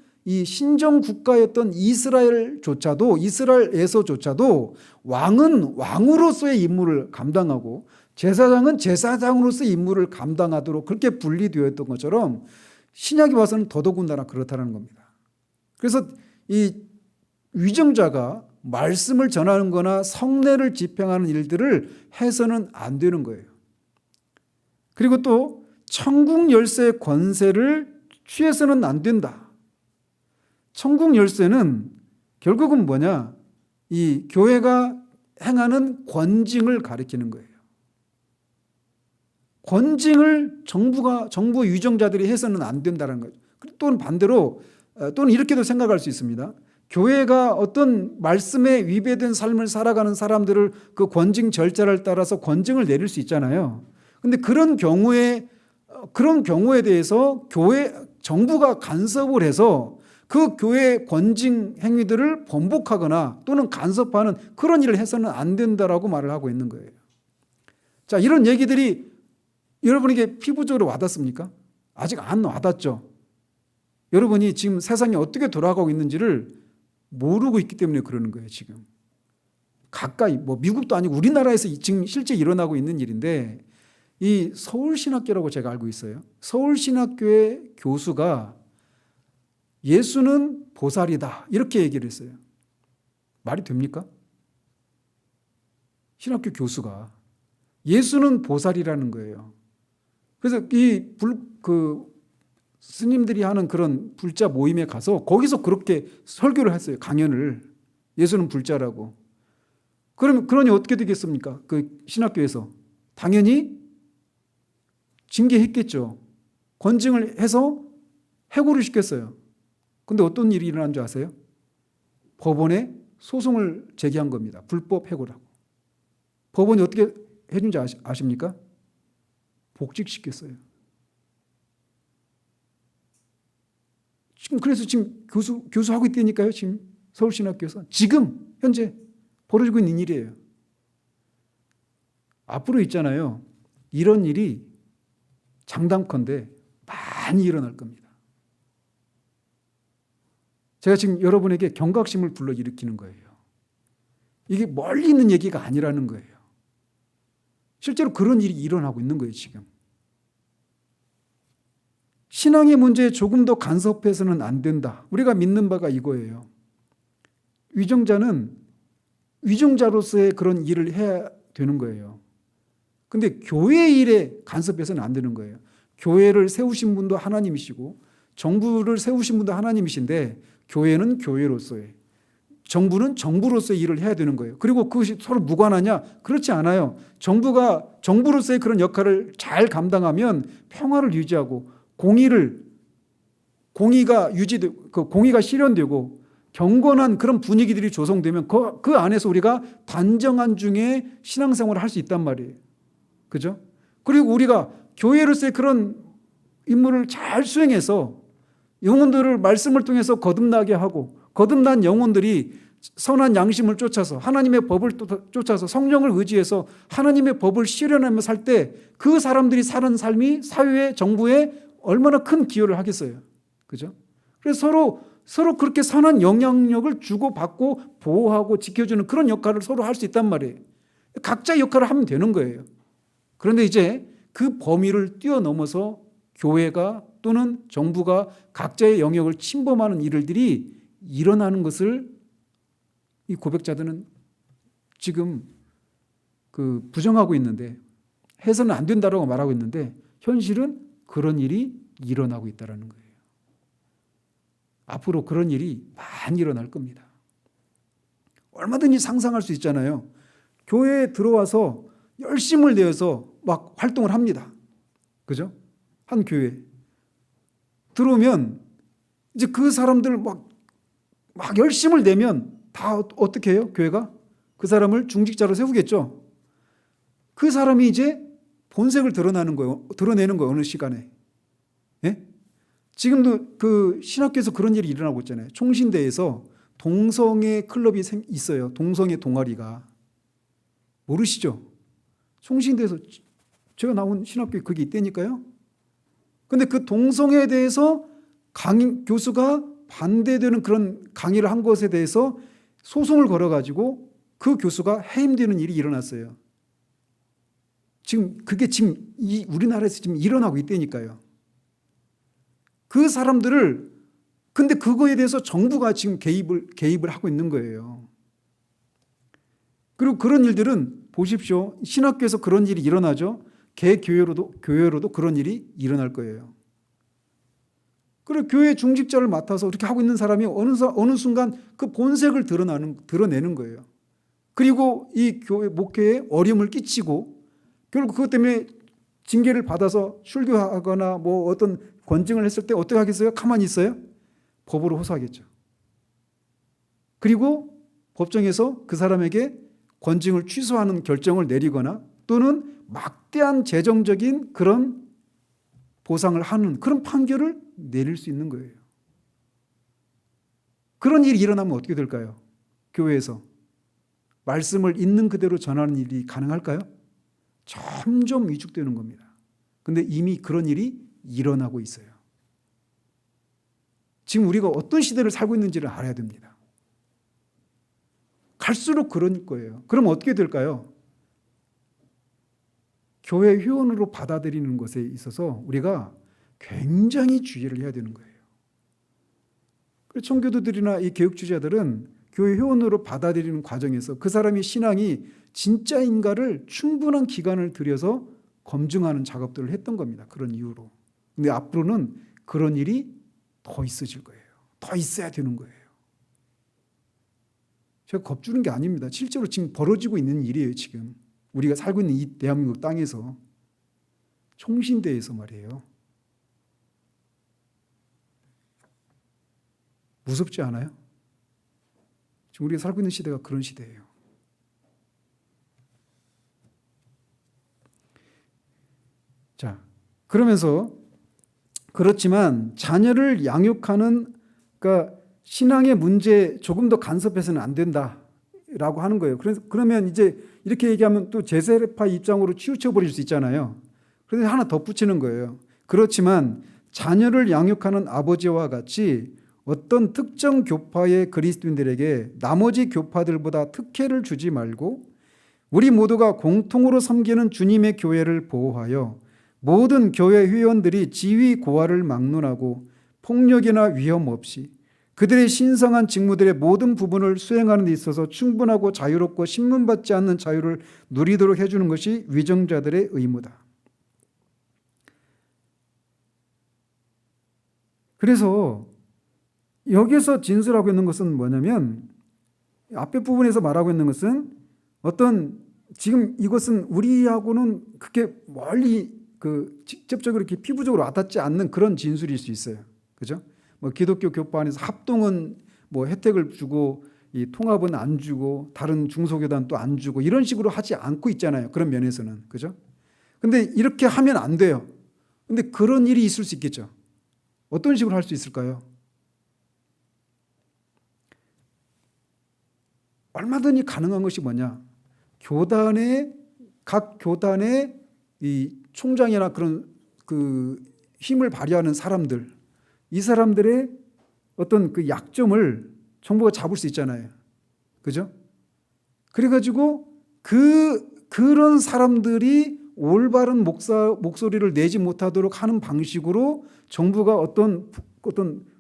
이스라엘에서조차도 왕은 왕으로서의 임무를 감당하고 제사장은 제사장으로서의 임무를 감당하도록 그렇게 분리되었던 것처럼 신약에 와서는 더더군다나 그렇다는 겁니다. 그래서 이 위정자가 말씀을 전하는 거나 성례를 집행하는 일들을 해서는 안 되는 거예요. 그리고 또 천국 열쇠의 권세를 취해서는 안 된다. 천국 열쇠는 결국은 뭐냐? 이 교회가 행하는 권징을 가리키는 거예요. 권징을 정부 위정자들이 해서는 안 된다는 거죠. 또는 반대로, 또는 이렇게도 생각할 수 있습니다. 교회가 어떤 말씀에 위배된 삶을 살아가는 사람들을 그 권징 절차를 따라서 권징을 내릴 수 있잖아요. 그런데 그런 경우에 대해서 정부가 간섭을 해서 그 교회의 권징 행위들을 번복하거나 또는 간섭하는 그런 일을 해서는 안 된다라고 말을 하고 있는 거예요. 자, 이런 얘기들이 여러분에게 피부적으로 와닿습니까? 아직 안 와닿죠. 여러분이 지금 세상이 어떻게 돌아가고 있는지를 모르고 있기 때문에 그러는 거예요, 지금. 가까이, 미국도 아니고 우리나라에서 지금 실제 일어나고 있는 일인데, 이 서울신학교라고 제가 알고 있어요. 서울신학교의 교수가 예수는 보살이다, 이렇게 얘기를 했어요. 말이 됩니까? 신학교 교수가 예수는 보살이라는 거예요. 그래서 스님들이 하는 그런 불자 모임에 가서 거기서 그렇게 설교를 했어요. 강연을. 예수는 불자라고. 그러니 어떻게 되겠습니까? 그 신학교에서. 당연히 징계했겠죠. 권징을 해서 해고를 시켰어요. 근데 어떤 일이 일어난 줄 아세요? 법원에 소송을 제기한 겁니다. 불법 해고라고. 법원이 어떻게 해준지 아십니까? 복직시켰어요. 그래서 지금 교수하고 있다니까요. 지금 서울신학교에서. 지금 현재 벌어지고 있는 일이에요. 앞으로 있잖아요. 이런 일이 장담컨대 많이 일어날 겁니다. 제가 지금 여러분에게 경각심을 불러일으키는 거예요. 이게 멀리 있는 얘기가 아니라는 거예요. 실제로 그런 일이 일어나고 있는 거예요, 지금. 신앙의 문제에 조금 더 간섭해서는 안 된다. 우리가 믿는 바가 이거예요. 위정자는 위정자로서의 그런 일을 해야 되는 거예요. 근데 교회 일에 간섭해서는 안 되는 거예요. 교회를 세우신 분도 하나님이시고 정부를 세우신 분도 하나님이신데 교회는 교회로서의, 정부는 정부로서의 일을 해야 되는 거예요. 그리고 그것이 서로 무관하냐? 그렇지 않아요. 정부가 정부로서의 그런 역할을 잘 감당하면 평화를 유지하고 공의가 실현되고 경건한 그런 분위기들이 조성되면 그 안에서 우리가 단정한 중에 신앙생활을 할 수 있단 말이에요. 그죠? 그리고 우리가 교회로서의 그런 임무를 잘 수행해서 영혼들을 말씀을 통해서 거듭나게 하고 거듭난 영혼들이 선한 양심을 쫓아서 하나님의 법을 쫓아서 성령을 의지해서 하나님의 법을 실현하며 살 때 그 사람들이 사는 삶이 사회에 정부에 얼마나 큰 기여를 하겠어요. 그죠? 그래서 서로 그렇게 선한 영향력을 주고받고 보호하고 지켜주는 그런 역할을 서로 할 수 있단 말이에요. 각자의 역할을 하면 되는 거예요. 그런데 이제 그 범위를 뛰어넘어서 교회가 또는 정부가 각자의 영역을 침범하는 일들이 일어나는 것을 이 고백자들은 지금 부정하고 있는데, 해서는 안 된다고 말하고 있는데 현실은 그런 일이 일어나고 있다는 거예요. 앞으로 그런 일이 많이 일어날 겁니다. 얼마든지 상상할 수 있잖아요. 교회에 들어와서 열심을 내어서 막 활동을 합니다. 그죠? 한 교회 들어오면 이제 그 사람들 막 열심을 내면 다 어떻게 해요? 교회가 그 사람을 중직자로 세우겠죠. 그 사람이 이제 본색을 드러내는 거예요. 어느 시간에. 예? 지금도 그 신학교에서 그런 일이 일어나고 있잖아요. 총신대에서 동성애 클럽이 있어요. 동성애 동아리가. 모르시죠? 총신대에서 제가 나온 신학교에 그게 있다니까요. 근데 그 동성애에 대해서 교수가 반대되는 그런 강의를 한 것에 대해서 소송을 걸어가지고 그 교수가 해임되는 일이 일어났어요. 그게 우리나라에서 지금 일어나고 있다니까요. 그 사람들을, 근데 그거에 대해서 정부가 지금 개입을 하고 있는 거예요. 그리고 그런 일들은 보십시오. 신학교에서 그런 일이 일어나죠. 교회로도 그런 일이 일어날 거예요. 그리고 교회 중직자를 맡아서 이렇게 하고 있는 사람이 어느 순간 그 본색을 드러내는 거예요. 그리고 이 교회 목회에 어려움을 끼치고 결국 그것 때문에 징계를 받아서 출교하거나 뭐 어떤 권증을 했을 때 어떻게 하겠어요? 가만히 있어요? 법으로 호소하겠죠. 그리고 법정에서 그 사람에게 권증을 취소하는 결정을 내리거나 또는 막대한 재정적인 그런 보상을 하는 그런 판결을 내릴 수 있는 거예요. 그런 일이 일어나면 어떻게 될까요? 교회에서 말씀을 있는 그대로 전하는 일이 가능할까요? 점점 위축되는 겁니다. 근데 이미 그런 일이 일어나고 있어요. 지금 우리가 어떤 시대를 살고 있는지를 알아야 됩니다. 갈수록 그럴 거예요. 그럼 어떻게 될까요? 교회 회원으로 받아들이는 것에 있어서 우리가 굉장히 주의를 해야 되는 거예요. 그래서 청교도들이나 이 개혁주의자들은 교회 회원으로 받아들이는 과정에서 그 사람의 신앙이 진짜인가를 충분한 기간을 들여서 검증하는 작업들을 했던 겁니다. 그런 이유로. 근데 앞으로는 그런 일이 더 있어질 거예요. 더 있어야 되는 거예요. 제가 겁주는 게 아닙니다. 실제로 지금 벌어지고 있는 일이에요. 지금 우리가 살고 있는 이 대한민국 땅에서, 총신대에서 말이에요. 무섭지 않아요? 지금 우리가 살고 있는 시대가 그런 시대예요. 자, 그러면서 그렇지만 자녀를 양육하는, 그러니까 신앙의 문제에 조금 더 간섭해서는 안 된다. 라고 하는 거예요. 그러면 이제 이렇게 얘기하면 또 제세파 입장으로 치우쳐 버릴 수 있잖아요. 그래서 하나 덧붙이는 거예요. 그렇지만 자녀를 양육하는 아버지와 같이 어떤 특정 교파의 그리스도인들에게 나머지 교파들보다 특혜를 주지 말고 우리 모두가 공통으로 섬기는 주님의 교회를 보호하여 모든 교회 회원들이 지위 고하를 막론하고 폭력이나 위험 없이 그들의 신성한 직무들의 모든 부분을 수행하는 데 있어서 충분하고 자유롭고 신문받지 않는 자유를 누리도록 해주는 것이 위정자들의 의무다. 그래서 여기서 진술하고 있는 것은 뭐냐면 앞에 부분에서 말하고 있는 것은 어떤 지금 이것은 우리하고는 그렇게 멀리 직접적으로 이렇게 피부적으로 와닿지 않는 그런 진술일 수 있어요. 그죠? 뭐 기독교 교파 안에서 합동은 뭐 혜택을 주고 이 통합은 안 주고 다른 중소교단 또 안 주고 이런 식으로 하지 않고 있잖아요. 그런 면에서는. 그죠? 근데 이렇게 하면 안 돼요. 근데 그런 일이 있을 수 있겠죠. 어떤 식으로 할 수 있을까요? 얼마든지 가능한 것이 뭐냐? 각 교단의 이 총장이나 그런 힘을 발휘하는 사람들, 이 사람들의 어떤 그 약점을 정부가 잡을 수 있잖아요. 그죠? 그래가지고 그런 사람들이 올바른 목소리를 내지 못하도록 하는 방식으로 정부가 어떤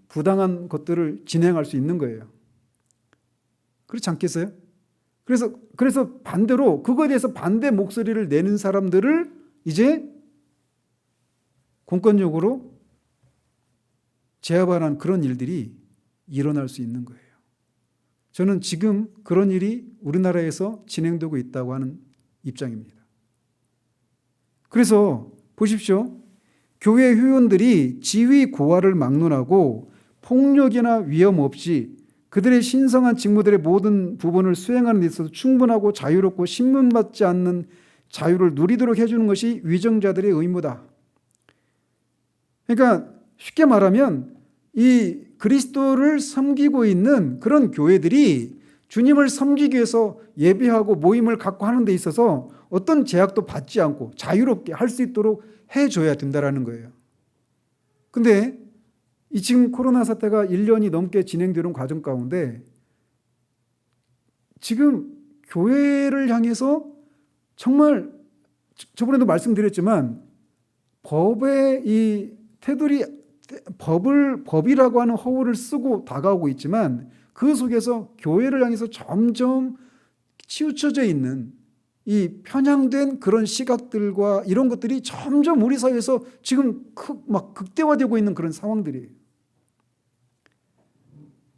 부당한 것들을 진행할 수 있는 거예요. 그렇지 않겠어요? 그래서 반대로 그거에 대해서 반대 목소리를 내는 사람들을 이제 공권력으로 제압하는 그런 일들이 일어날 수 있는 거예요. 저는 지금 그런 일이 우리나라에서 진행되고 있다고 하는 입장입니다. 그래서 보십시오. 교회 회원들이 지위 고하를 막론하고 폭력이나 위험 없이 그들의 신성한 직무들의 모든 부분을 수행하는 데 있어서 충분하고 자유롭고 신문받지 않는 자유를 누리도록 해주는 것이 위정자들의 의무다. 그러니까 쉽게 말하면 이 그리스도를 섬기고 있는 그런 교회들이 주님을 섬기기 위해서 예배하고 모임을 갖고 하는 데 있어서 어떤 제약도 받지 않고 자유롭게 할 수 있도록 해줘야 된다는 거예요. 근데 이 지금 코로나 사태가 1년이 넘게 진행되는 과정 가운데 지금 교회를 향해서 정말 저번에도 말씀드렸지만 법의 이 테두리 법이라고 하는 허울을 쓰고 다가오고 있지만 그 속에서 교회를 향해서 점점 치우쳐져 있는 이 편향된 그런 시각들과 이런 것들이 점점 우리 사회에서 지금 막 극대화되고 있는 그런 상황들이에요.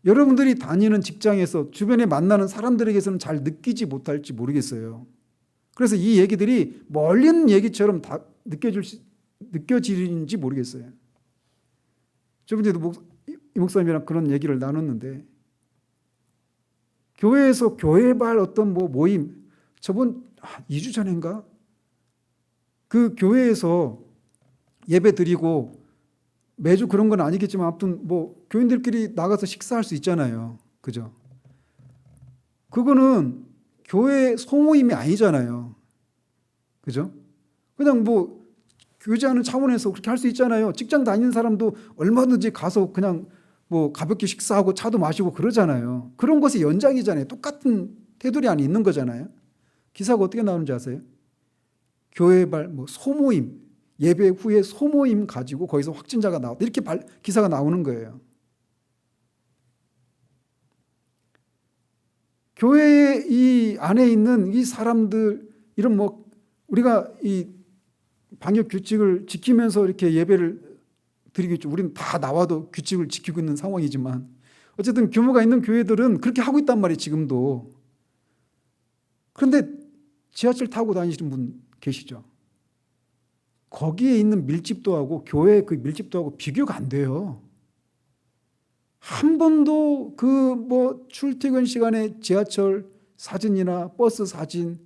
여러분들이 다니는 직장에서 주변에 만나는 사람들에게서는 잘 느끼지 못할지 모르겠어요. 그래서 이 얘기들이 멀리 있는 얘기처럼 다 느껴지는지 모르겠어요. 저번에도 이 목사님이랑 그런 얘기를 나눴는데 교회에서 교회발 어떤 모임 저번 2주 전인가 그 교회에서 예배 드리고 매주 그런 건 아니겠지만 아무튼 교인들끼리 나가서 식사할 수 있잖아요. 그죠? 그거는 교회 소모임이 아니잖아요. 그죠? 그냥 교제하는 차원에서 그렇게 할 수 있잖아요. 직장 다니는 사람도 얼마든지 가서 그냥 가볍게 식사하고 차도 마시고 그러잖아요. 그런 것의 연장이잖아요. 똑같은 테두리 안에 있는 거잖아요. 기사가 어떻게 나오는지 아세요? 교회발 소모임, 예배 후에 소모임 가지고 거기서 확진자가 나왔다. 이렇게 기사가 나오는 거예요. 교회 이 안에 있는 이 사람들 이런 우리가 이 방역 규칙을 지키면서 이렇게 예배를 드리겠죠. 우리는 다 나와도 규칙을 지키고 있는 상황이지만 어쨌든 규모가 있는 교회들은 그렇게 하고 있단 말이에요. 지금도. 그런데 지하철 타고 다니시는 분 계시죠? 거기에 있는 밀집도하고 교회 그 밀집도하고 비교가 안 돼요. 한 번도 출퇴근 시간에 지하철 사진이나 버스 사진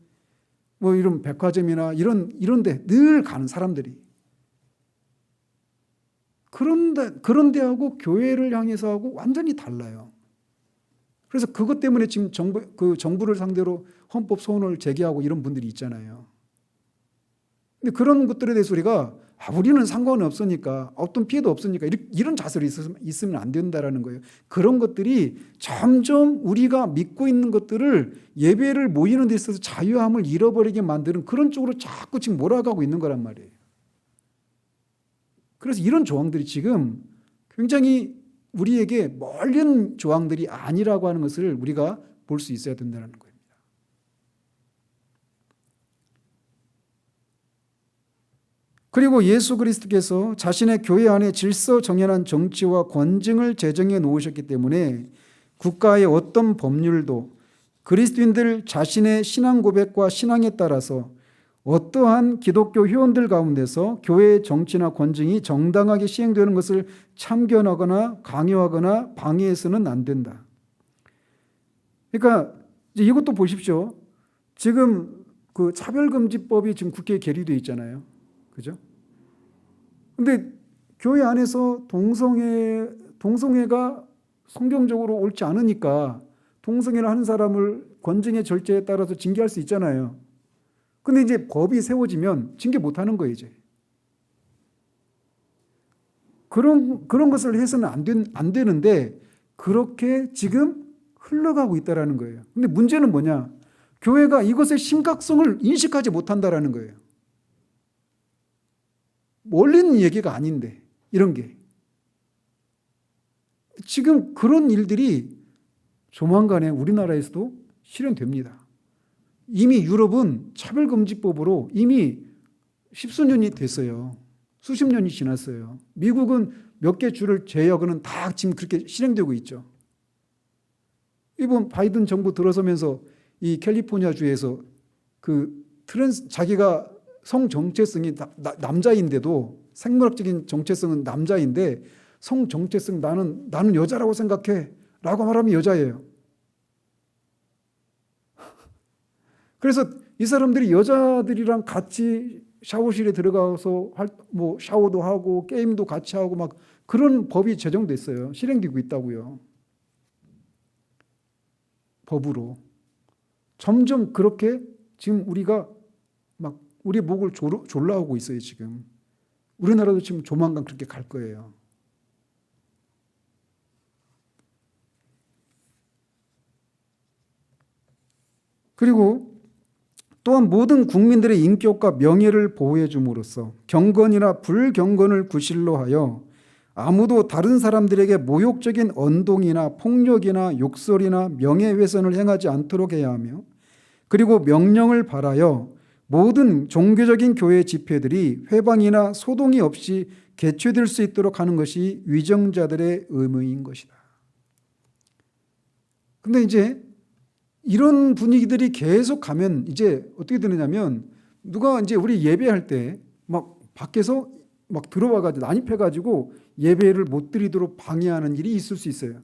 이런 백화점이나 이런 데 늘 가는 사람들이 그런 데하고 교회를 향해서 하고 완전히 달라요. 그래서 그것 때문에 지금 정부를 상대로 헌법 소원을 제기하고 이런 분들이 있잖아요. 근데 그런 것들에 대해서 우리가 우리는 상관은 없으니까 어떤 피해도 없으니까 이런 자세로 있으면 안 된다라는 거예요. 그런 것들이 점점 우리가 믿고 있는 것들을 예배를 모이는 데 있어서 자유함을 잃어버리게 만드는 그런 쪽으로 자꾸 지금 몰아가고 있는 거란 말이에요. 그래서 이런 조항들이 지금 굉장히 우리에게 멀린 조항들이 아니라고 하는 것을 우리가 볼 수 있어야 된다는 거예요. 그리고 예수 그리스도께서 자신의 교회 안에 질서 정연한 정치와 권징을 제정해 놓으셨기 때문에 국가의 어떤 법률도 그리스도인들 자신의 신앙 고백과 신앙에 따라서 어떠한 기독교 회원들 가운데서 교회의 정치나 권징이 정당하게 시행되는 것을 참견하거나 강요하거나 방해해서는 안 된다. 그러니까 이것도 보십시오. 지금 그 차별금지법이 지금 국회에 계류되어 있잖아요. 그죠? 근데 교회 안에서 동성애가 성경적으로 옳지 않으니까 동성애를 하는 사람을 권징의 절제에 따라서 징계할 수 있잖아요. 근데 이제 법이 세워지면 징계 못 하는 거예요, 이제. 그런 것을 해서는 안 되는데 그렇게 지금 흘러가고 있다라는 거예요. 근데 문제는 뭐냐? 교회가 이것의 심각성을 인식하지 못한다라는 거예요. 몰리는 얘기가 아닌데 이런 게 지금 그런 일들이 조만간에 우리나라에서도 실현됩니다. 이미 유럽은 차별금지법으로 이미 십수년이 됐어요. 수십 년이 지났어요. 미국은 몇 개 주를 제외하고는 다 지금 그렇게 실행되고 있죠. 이번 바이든 정부 들어서면서 이 캘리포니아 주에서 자기가 성 정체성이 남자인데도 생물학적인 정체성은 남자인데 성 정체성 나는 여자라고 생각해 라고 말하면 여자예요. 그래서 이 사람들이 여자들이랑 같이 샤워실에 들어가서 뭐 샤워도 하고 게임도 같이 하고 막 그런 법이 제정됐어요. 실행되고 있다고요. 법으로. 점점 그렇게 지금 우리가 막 우리 목을 졸라오고 있어요, 지금. 우리나라도 지금 조만간 그렇게 갈 거예요. 그리고 또한 모든 국민들의 인격과 명예를 보호해 줌으로써 경건이나 불경건을 구실로 하여 아무도 다른 사람들에게 모욕적인 언동이나 폭력이나 욕설이나 명예훼손을 행하지 않도록 해야 하며 그리고 명령을 발하여 모든 종교적인 교회 집회들이 회방이나 소동이 없이 개최될 수 있도록 하는 것이 위정자들의 의무인 것이다. 근데 이제 이런 분위기들이 계속 가면 이제 어떻게 되느냐면 누가 이제 우리 예배할 때 막 밖에서 막 들어와가지고 난입해가지고 예배를 못 드리도록 방해하는 일이 있을 수 있어요.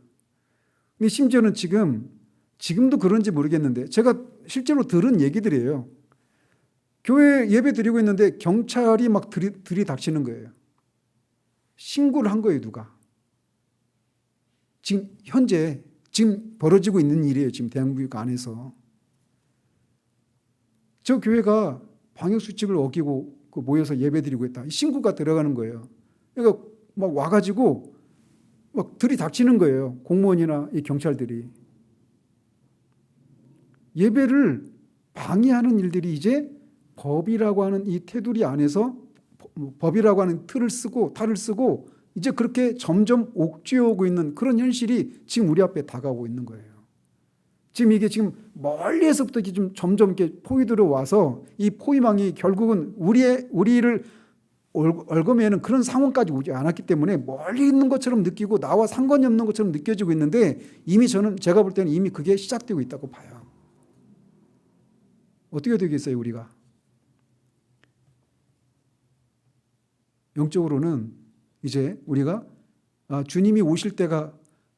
근데 심지어는 지금도 그런지 모르겠는데 제가 실제로 들은 얘기들이에요. 교회 예배 드리고 있는데 경찰이 막 들이닥치는 거예요. 신고를 한 거예요, 누가. 지금 벌어지고 있는 일이에요. 지금 대한민국 안에서. 저 교회가 방역수칙을 어기고 모여서 예배드리고 있다. 신고가 들어가는 거예요. 그러니까 막 와가지고 막 들이닥치는 거예요. 공무원이나 이 경찰들이. 예배를 방해하는 일들이 이제 법이라고 하는 이 테두리 안에서 법이라고 하는 탈을 쓰고 이제 그렇게 점점 옥죄어오고 있는 그런 현실이 지금 우리 앞에 다가오고 있는 거예요. 지금 이게 지금 멀리에서부터 이렇게 좀 점점 이렇게 포위들어 와서 이 포위망이 결국은 우리를 얽어매는 그런 상황까지 오지 않았기 때문에 멀리 있는 것처럼 느끼고 나와 상관이 없는 것처럼 느껴지고 있는데 이미 제가 볼 때는 이미 그게 시작되고 있다고 봐요. 어떻게 되겠어요, 우리가? 영적으로는 이제 우리가 주님이 오실 때가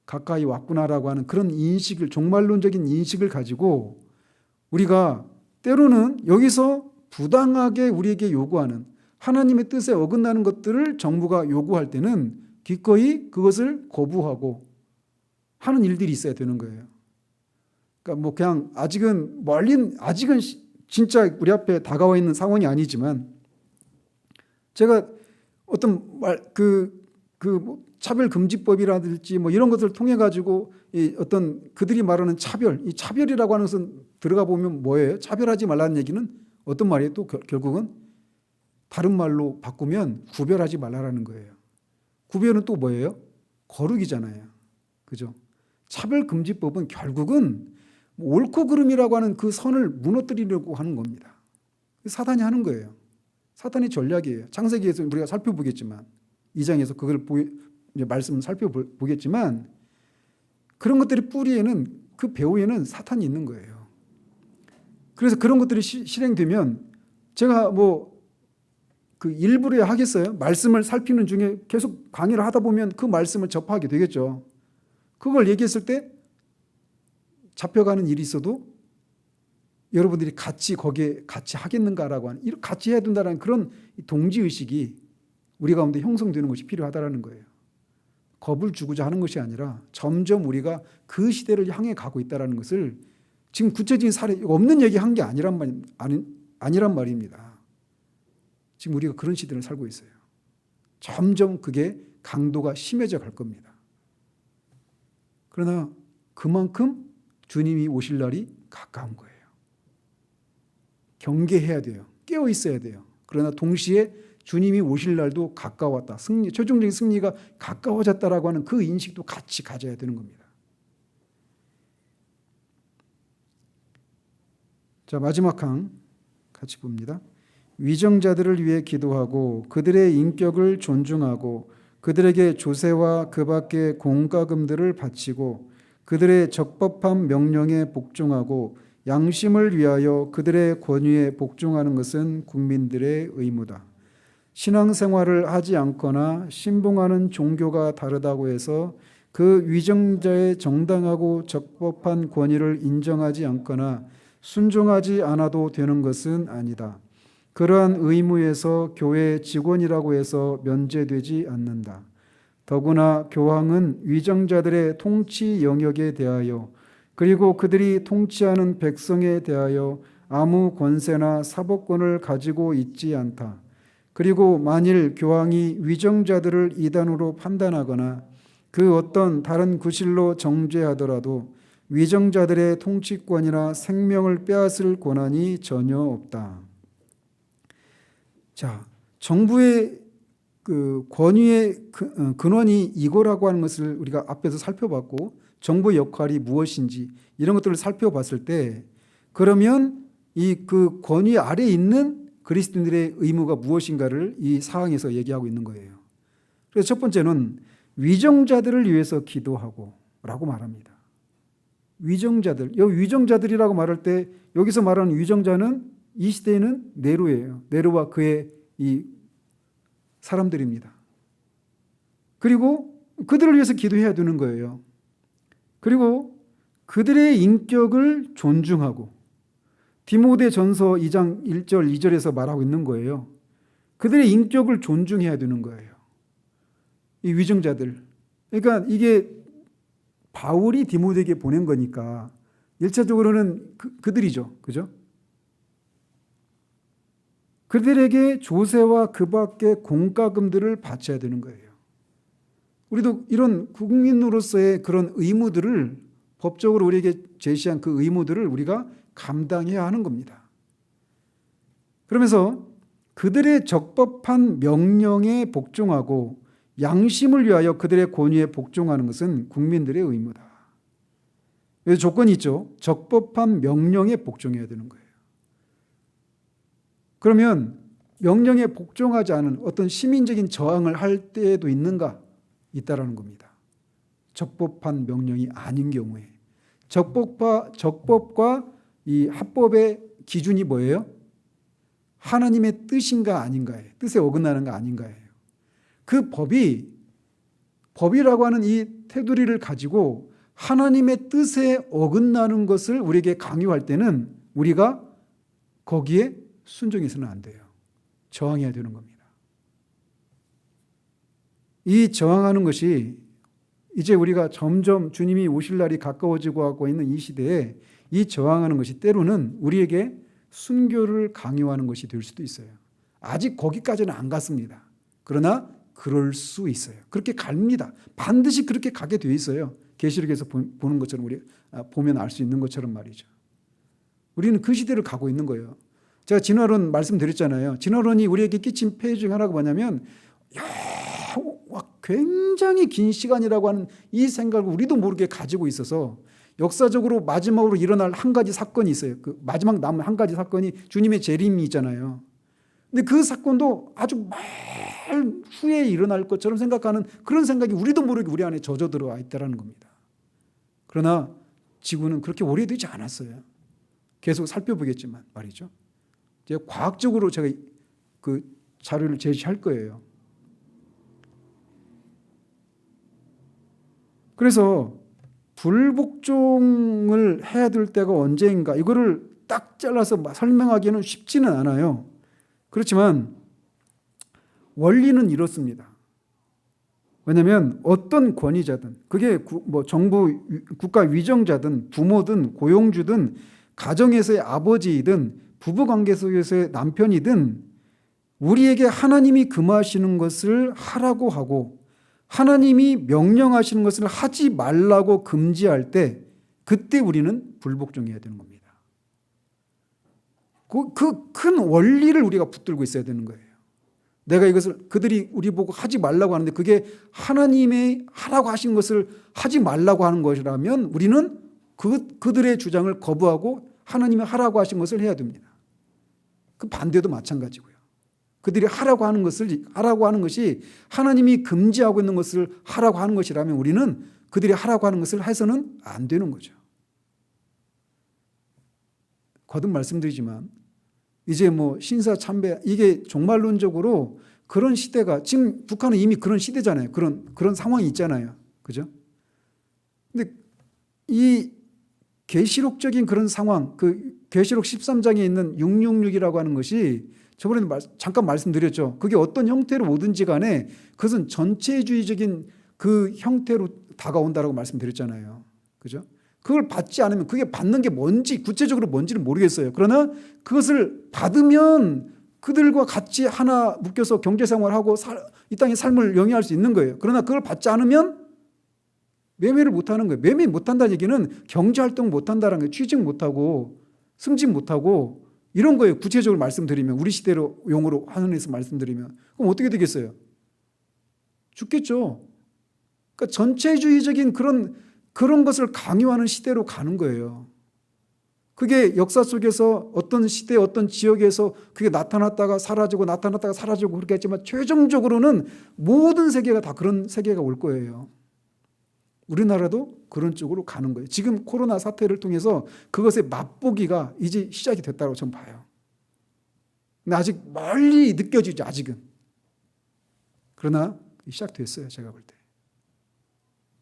가까이 왔구나라고 하는 그런 인식을, 종말론적인 인식을 가지고 우리가 때로는 여기서 부당하게 우리에게 요구하는 하나님의 뜻에 어긋나는 것들을 정부가 요구할 때는 기꺼이 그것을 거부하고 하는 일들이 있어야 되는 거예요. 그러니까 뭐 그냥 아직은 진짜 우리 앞에 다가와 있는 상황이 아니지만 제가 어떤 뭐 차별금지법이라든지 뭐 이런 것들을 통해 가지고 이 어떤 그들이 말하는 이 차별이라고 하는 것은 들어가 보면 뭐예요? 차별하지 말라는 얘기는 어떤 말이에요? 또 결국은 다른 말로 바꾸면 구별하지 말라라는 거예요. 구별은 또 뭐예요? 거룩이잖아요. 그죠? 차별금지법은 결국은 옳고 그름이라고 하는 그 선을 무너뜨리려고 하는 겁니다. 사탄이 하는 거예요. 사탄의 전략이에요. 창세기에서 우리가 살펴보겠지만 2장에서 그걸 말씀을 살펴보겠지만 그런 것들의 뿌리에는 그 배후에는 사탄이 있는 거예요. 그래서 그런 것들이 실행되면 제가 뭐 그 일부러 하겠어요? 말씀을 살피는 중에 계속 강의를 하다 보면 그 말씀을 접하게 되겠죠. 그걸 얘기했을 때 잡혀가는 일이 있어도 여러분들이 거기에 같이 하겠는가라고 하는, 같이 해야 된다는 그런 동지의식이 우리 가운데 형성되는 것이 필요하다는 거예요. 겁을 주고자 하는 것이 아니라 점점 우리가 그 시대를 향해 가고 있다는 것을 지금 구체적인 사례, 없는 얘기 한 게 아니란 말입니다. 지금 우리가 그런 시대를 살고 있어요. 점점 그게 강도가 심해져 갈 겁니다. 그러나 그만큼 주님이 오실 날이 가까운 거예요. 경계해야 돼요. 깨어 있어야 돼요. 그러나 동시에 주님이 오실 날도 가까웠다. 최종적인 승리가 가까워졌다라고 하는 그 인식도 같이 가져야 되는 겁니다. 자, 마지막 항 같이 봅니다. 위정자들을 위해 기도하고 그들의 인격을 존중하고 그들에게 조세와 그 밖의 공과금들을 바치고 그들의 적법한 명령에 복종하고 양심을 위하여 그들의 권위에 복종하는 것은 국민들의 의무다. 신앙생활을 하지 않거나 신봉하는 종교가 다르다고 해서 그 위정자의 정당하고 적법한 권위를 인정하지 않거나 순종하지 않아도 되는 것은 아니다. 그러한 의무에서 교회 직원이라고 해서 면제되지 않는다. 더구나 교황은 위정자들의 통치 영역에 대하여 그리고 그들이 통치하는 백성에 대하여 아무 권세나 사법권을 가지고 있지 않다. 그리고 만일 교황이 위정자들을 이단으로 판단하거나 그 어떤 다른 구실로 정죄하더라도 위정자들의 통치권이나 생명을 빼앗을 권한이 전혀 없다. 자, 정부의 그 권위의 근원이 이거라고 하는 것을 우리가 앞에서 살펴봤고 정부의 역할이 무엇인지 이런 것들을 살펴봤을 때 그러면 이 그 권위 아래에 있는 그리스도인들의 의무가 무엇인가를 이 사항에서 얘기하고 있는 거예요. 그래서 첫 번째는 위정자들을 위해서 기도하고 라고 말합니다. 위정자들, 여기 위정자들이라고 말할 때 여기서 말하는 위정자는 이 시대에는 네로예요. 네로와 그의 이 사람들입니다. 그리고 그들을 위해서 기도해야 되는 거예요. 그리고 그들의 인격을 존중하고 디모데전서 2장 1절 2절에서 말하고 있는 거예요. 그들의 인격을 존중해야 되는 거예요. 이 위정자들. 그러니까 이게 바울이 디모데에게 보낸 거니까 1차적으로는 그들이죠. 그죠? 그들에게 조세와 그 밖의 공과금들을 바쳐야 되는 거예요. 우리도 이런 국민으로서의 그런 의무들을 법적으로 우리에게 제시한 그 의무들을 우리가 감당해야 하는 겁니다. 그러면서 그들의 적법한 명령에 복종하고 양심을 위하여 그들의 권위에 복종하는 것은 국민들의 의무다. 그래서 조건이 있죠. 적법한 명령에 복종해야 되는 거예요. 그러면 명령에 복종하지 않은 어떤 시민적인 저항을 할 때에도 있는가? 있다라는 겁니다. 적법한 명령이 아닌 경우에. 적법과 이 합법의 기준이 뭐예요? 하나님의 뜻인가 아닌가예요. 뜻에 어긋나는가 아닌가예요. 그 법이라고 하는 이 테두리를 가지고 하나님의 뜻에 어긋나는 것을 우리에게 강요할 때는 우리가 거기에 순종해서는 안 돼요. 저항해야 되는 겁니다. 이 저항하는 것이 이제 우리가 점점 주님이 오실 날이 가까워지고 하고 있는 이 시대에 이 저항하는 것이 때로는 우리에게 순교를 강요하는 것이 될 수도 있어요. 아직 거기까지는 안 갔습니다. 그러나 그럴 수 있어요. 그렇게 갑니다. 반드시 그렇게 가게 돼 있어요. 계시록에서 보는 것처럼 우리 보면 알 수 있는 것처럼 말이죠. 우리는 그 시대를 가고 있는 거예요. 제가 진화론 말씀드렸잖아요. 진화론이 우리에게 끼친 폐해 중 하나가 뭐냐면 굉장히 긴 시간이라고 하는 이 생각을 우리도 모르게 가지고 있어서 역사적으로 마지막으로 일어날 한 가지 사건이 있어요. 그 마지막 남은 한 가지 사건이 주님의 재림이 있잖아요. 근데 그 사건도 아주 말 후에 일어날 것처럼 생각하는 그런 생각이 우리도 모르게 우리 안에 젖어 들어와 있다는 겁니다. 그러나 지구는 그렇게 오래되지 않았어요. 계속 살펴보겠지만 말이죠. 제가 과학적으로 제가 그 자료를 제시할 거예요. 그래서 불복종을 해야 될 때가 언제인가 이거를 딱 잘라서 설명하기는 쉽지는 않아요. 그렇지만 원리는 이렇습니다. 왜냐하면 어떤 권위자든 그게 정부 국가 위정자든 부모든 고용주든 가정에서의 아버지이든 부부관계 속에서의 남편이든 우리에게 하나님이 금하시는 것을 하라고 하고 하나님이 명령하시는 것을 하지 말라고 금지할 때 그때 우리는 불복종해야 되는 겁니다. 그 큰 원리를 우리가 붙들고 있어야 되는 거예요. 내가 이것을 그들이 우리 보고 하지 말라고 하는데 그게 하나님의 하라고 하신 것을 하지 말라고 하는 것이라면 우리는 그들의 주장을 거부하고 하나님이 하라고 하신 것을 해야 됩니다. 그 반대도 마찬가지고요. 그들이 하라고 하는 것이 하나님이 금지하고 있는 것을 하라고 하는 것이라면 우리는 그들이 하라고 하는 것을 해서는 안 되는 거죠. 거듭 말씀드리지만 이제 신사 참배 이게 종말론적으로 그런 시대가 지금 북한은 이미 그런 시대잖아요. 그런 상황이 있잖아요. 그죠? 근데 이 계시록적인 그런 상황, 그 계시록 13장에 있는 666이라고 하는 것이 저번에 잠깐 말씀드렸죠. 그게 어떤 형태로 오든지 간에 그것은 전체주의적인 그 형태로 다가온다라고 말씀드렸잖아요. 그죠? 그걸 받지 않으면 그게 받는 게 뭔지 구체적으로 뭔지는 모르겠어요. 그러나 그것을 받으면 그들과 같이 하나 묶여서 경제생활하고 이 땅의 삶을 영위할 수 있는 거예요. 그러나 그걸 받지 않으면 매매를 못하는 거예요. 매매 못한다는 얘기는 경제활동 못한다는 거예요. 취직 못하고 승진 못하고 이런 거예요. 구체적으로 말씀드리면 우리 시대로 용어로 한원해서 말씀드리면 그럼 어떻게 되겠어요? 죽겠죠. 그러니까 전체주의적인 그런 것을 강요하는 시대로 가는 거예요. 그게 역사 속에서 어떤 시대 어떤 지역에서 그게 나타났다가 사라지고 그렇게 했지만 최종적으로는 모든 세계가 다 그런 세계가 올 거예요. 우리나라도 그런 쪽으로 가는 거예요. 지금 코로나 사태를 통해서 그것의 맛보기가 이제 시작이 됐다고 저는 봐요. 근데 아직 멀리 느껴지죠. 아직은. 그러나 시작됐어요. 제가 볼 때.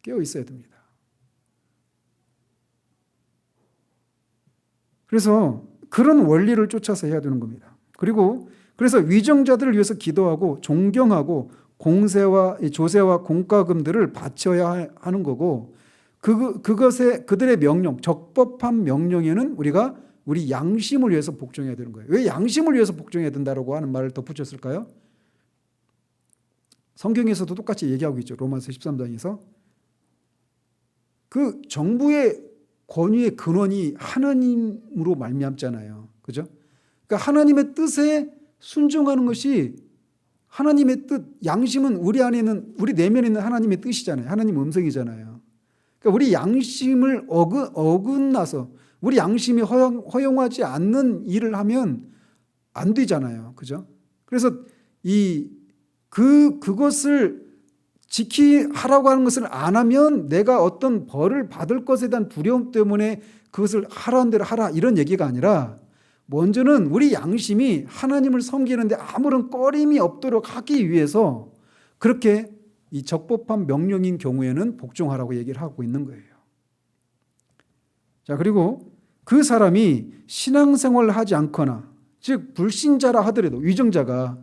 깨어 있어야 됩니다. 그래서 그런 원리를 쫓아서 해야 되는 겁니다. 그래서 위정자들을 위해서 기도하고 존경하고 조세와 공과금들을 바쳐야 하는 거고 그것에 그들의 명령, 적법한 명령에는 우리가 우리 양심을 위해서 복종해야 되는 거예요. 왜 양심을 위해서 복종해야 된다고 하는 말을 덧붙였을까요? 성경에서도 똑같이 얘기하고 있죠. 로마서 13장에서 그 정부의 권위의 근원이 하나님으로 말미암잖아요. 그죠? 그러니까 하나님의 뜻에 순종하는 것이 하나님의 뜻, 양심은 우리 안에 있는, 우리 내면에 있는 하나님의 뜻이잖아요. 하나님 음성이잖아요. 그러니까 우리 양심을 어긋나서 우리 양심이 허용하지 않는 일을 하면 안 되잖아요. 그죠? 그래서 그것을 하라고 하는 것을 안 하면 내가 어떤 벌을 받을 것에 대한 두려움 때문에 그것을 하라는 대로 하라 이런 얘기가 아니라 먼저는 우리 양심이 하나님을 섬기는데 아무런 꺼림이 없도록 하기 위해서 그렇게 이 적법한 명령인 경우에는 복종하라고 얘기를 하고 있는 거예요. 자, 그리고 그 사람이 신앙생활을 하지 않거나 즉 불신자라 하더라도 위정자가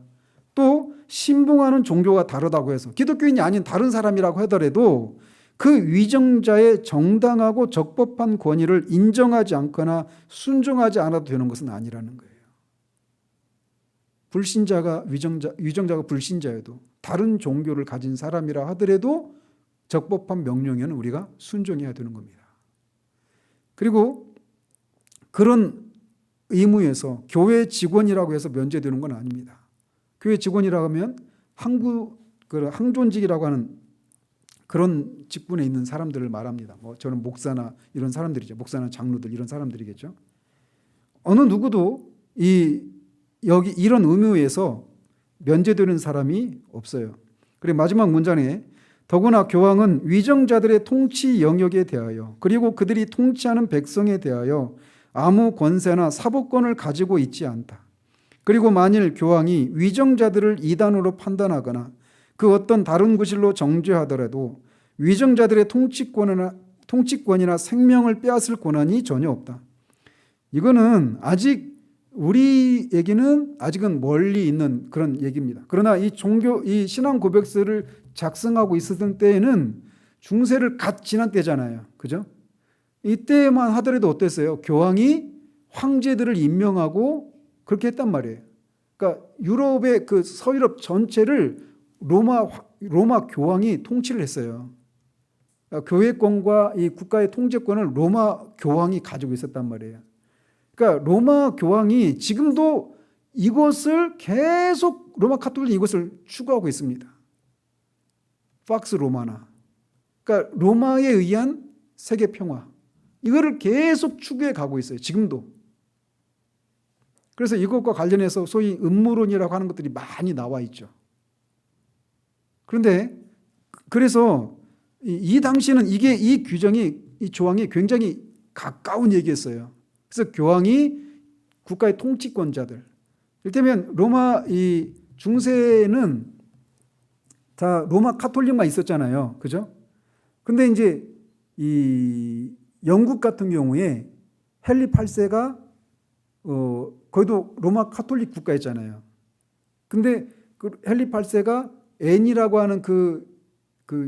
또 신봉하는 종교가 다르다고 해서 기독교인이 아닌 다른 사람이라고 하더라도 그 위정자의 정당하고 적법한 권위를 인정하지 않거나 순종하지 않아도 되는 것은 아니라는 거예요. 불신자가 위정자가 불신자여도 다른 종교를 가진 사람이라 하더라도 적법한 명령에는 우리가 순종해야 되는 겁니다. 그리고 그런 의무에서 교회 직원이라고 해서 면제되는 건 아닙니다. 교회 직원이라고 하면 항존직이라고 하는 그런 직분에 있는 사람들을 말합니다. 저는 목사나 이런 사람들이죠. 목사나 장로들 이런 사람들이겠죠. 어느 누구도 여기 이런 의무에서 면제되는 사람이 없어요. 그리고 마지막 문장에 더구나 교황은 위정자들의 통치 영역에 대하여 그리고 그들이 통치하는 백성에 대하여 아무 권세나 사법권을 가지고 있지 않다. 그리고 만일 교황이 위정자들을 이단으로 판단하거나 그 어떤 다른 구실로 정죄하더라도 위정자들의 통치권이나 생명을 빼앗을 권한이 전혀 없다. 이거는 우리에게는 아직은 멀리 있는 그런 얘기입니다. 그러나 이 신앙 고백서를 작성하고 있었던 때에는 중세를 갓 지난 때잖아요. 그죠? 이때만 하더라도 어땠어요? 교황이 황제들을 임명하고 그렇게 했단 말이에요. 그러니까 유럽의 그 서유럽 전체를 로마 교황이 통치를 했어요. 그러니까 교회권과 이 국가의 통제권을 로마 교황이 가지고 있었단 말이에요. 그러니까 로마 교황이 지금도 이것을 계속 로마 카톨릭이 이것을 추구하고 있습니다. 팍스 로마나. 그러니까 로마에 의한 세계 평화. 이거를 계속 추구해 가고 있어요. 지금도. 그래서 이것과 관련해서 소위 음모론이라고 하는 것들이 많이 나와 있죠. 그런데 그래서 이 당시에는 이 규정이 이 조항이 굉장히 가까운 얘기였어요. 그래서 교황이 국가의 통치권자들. 이를테면 로마 이 중세는 다 로마 카톨릭만 있었잖아요. 그죠? 근데 이제 이 영국 같은 경우에 헨리 8세가 거기도 로마 카톨릭 국가였잖아요. 근데 그 헨리 8세가 앤이라고 하는 그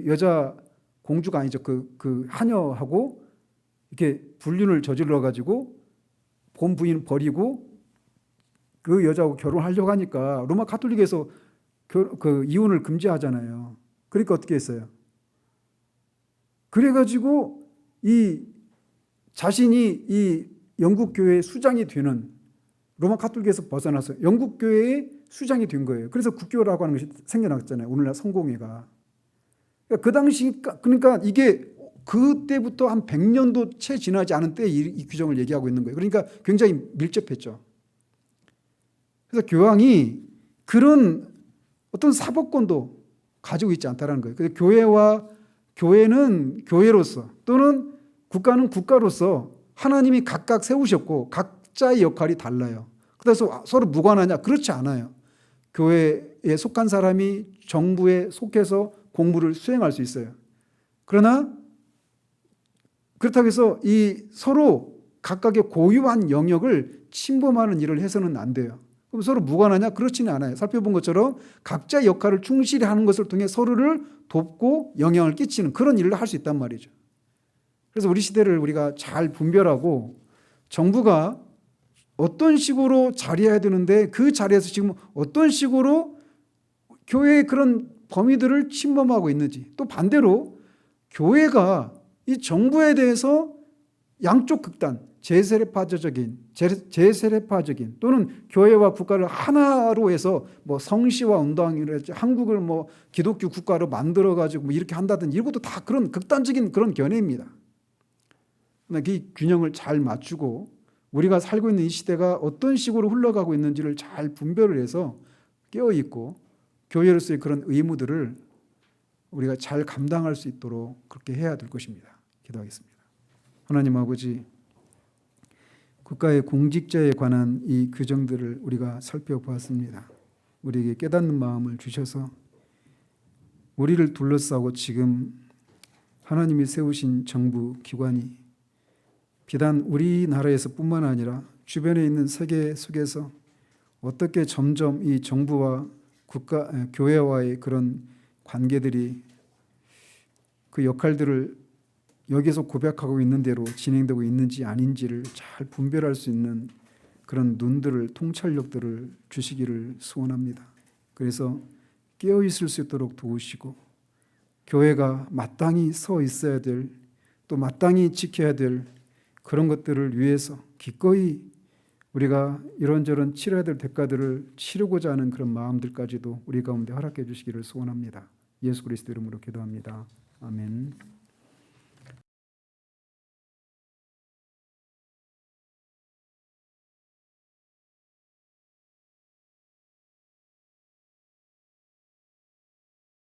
여자 공주가 아니죠. 그 하녀하고 이렇게 불륜을 저질러 가지고 본 부인 버리고 그 여자하고 결혼하려고 하니까 로마 카톨릭에서 그 이혼을 금지하잖아요. 그러니까 어떻게 했어요? 그래가지고 이 자신이 이 영국 교회의 수장이 되는 로마 카톨릭에서 벗어나서 영국 교회의 수장이 된 거예요. 그래서 국교라고 하는 것이 생겨났잖아요. 오늘날 성공회가. 그러니까 그 당시 그러니까 이게 그때부터 한 100년도 채 지나지 않은 때에 이 규정을 얘기하고 있는 거예요. 그러니까 굉장히 밀접했죠. 그래서 교황이 그런 어떤 사법권도 가지고 있지 않다는 거예요. 그래서 교회는 교회로서 또는 국가는 국가로서 하나님이 각각 세우셨고 각자의 역할이 달라요. 그래서 서로 무관하냐? 그렇지 않아요. 교회에 속한 사람이 정부에 속해서 공무를 수행할 수 있어요. 그러나 그렇다고 해서 이 서로 각각의 고유한 영역을 침범하는 일을 해서는 안 돼요. 그럼 서로 무관하냐? 그렇지는 않아요. 살펴본 것처럼 각자의 역할을 충실히 하는 것을 통해 서로를 돕고 영향을 끼치는 그런 일을 할 수 있단 말이죠. 그래서 우리 시대를 우리가 잘 분별하고 정부가 어떤 식으로 자리해야 되는데 그 자리에서 지금 어떤 식으로 교회의 그런 범위들을 침범하고 있는지, 또 반대로 교회가 이 정부에 대해서 양쪽 극단, 제세례파적인 또는 교회와 국가를 하나로 해서 뭐 성시와 운동이랄지 한국을 뭐 기독교 국가로 만들어 가지고 뭐 이렇게 한다든지 이것도 다 그런 극단적인 그런 견해입니다. 이 균형을 잘 맞추고 우리가 살고 있는 이 시대가 어떤 식으로 흘러가고 있는지를 잘 분별을 해서 깨어 있고 교회로서의 그런 의무들을 우리가 잘 감당할 수 있도록 그렇게 해야 될 것입니다. 기도하겠습니다. 하나님 아버지, 국가의 공직자에 관한 이 규정들을 우리가 살펴보았습니다. 우리에게 깨닫는 마음을 주셔서 우리를 둘러싸고 지금 하나님이 세우신 정부 기관이 비단 우리나라에서 뿐만 아니라 주변에 있는 세계 속에서 어떻게 점점 이 정부와 교회와의 그런 관계들이 그 역할들을 여기서 고백하고 있는 대로 진행되고 있는지 아닌지를 잘 분별할 수 있는 그런 눈들을, 통찰력들을 주시기를 소원합니다. 그래서 깨어 있을 수 있도록 도우시고 교회가 마땅히 서 있어야 될, 또 마땅히 지켜야 될 그런 것들을 위해서 기꺼이 우리가 이런저런 치러야 될 대가들을 치르고자 하는 그런 마음들까지도 우리 가운데 허락해 주시기를 소원합니다. 예수 그리스도 이름으로 기도합니다. 아멘.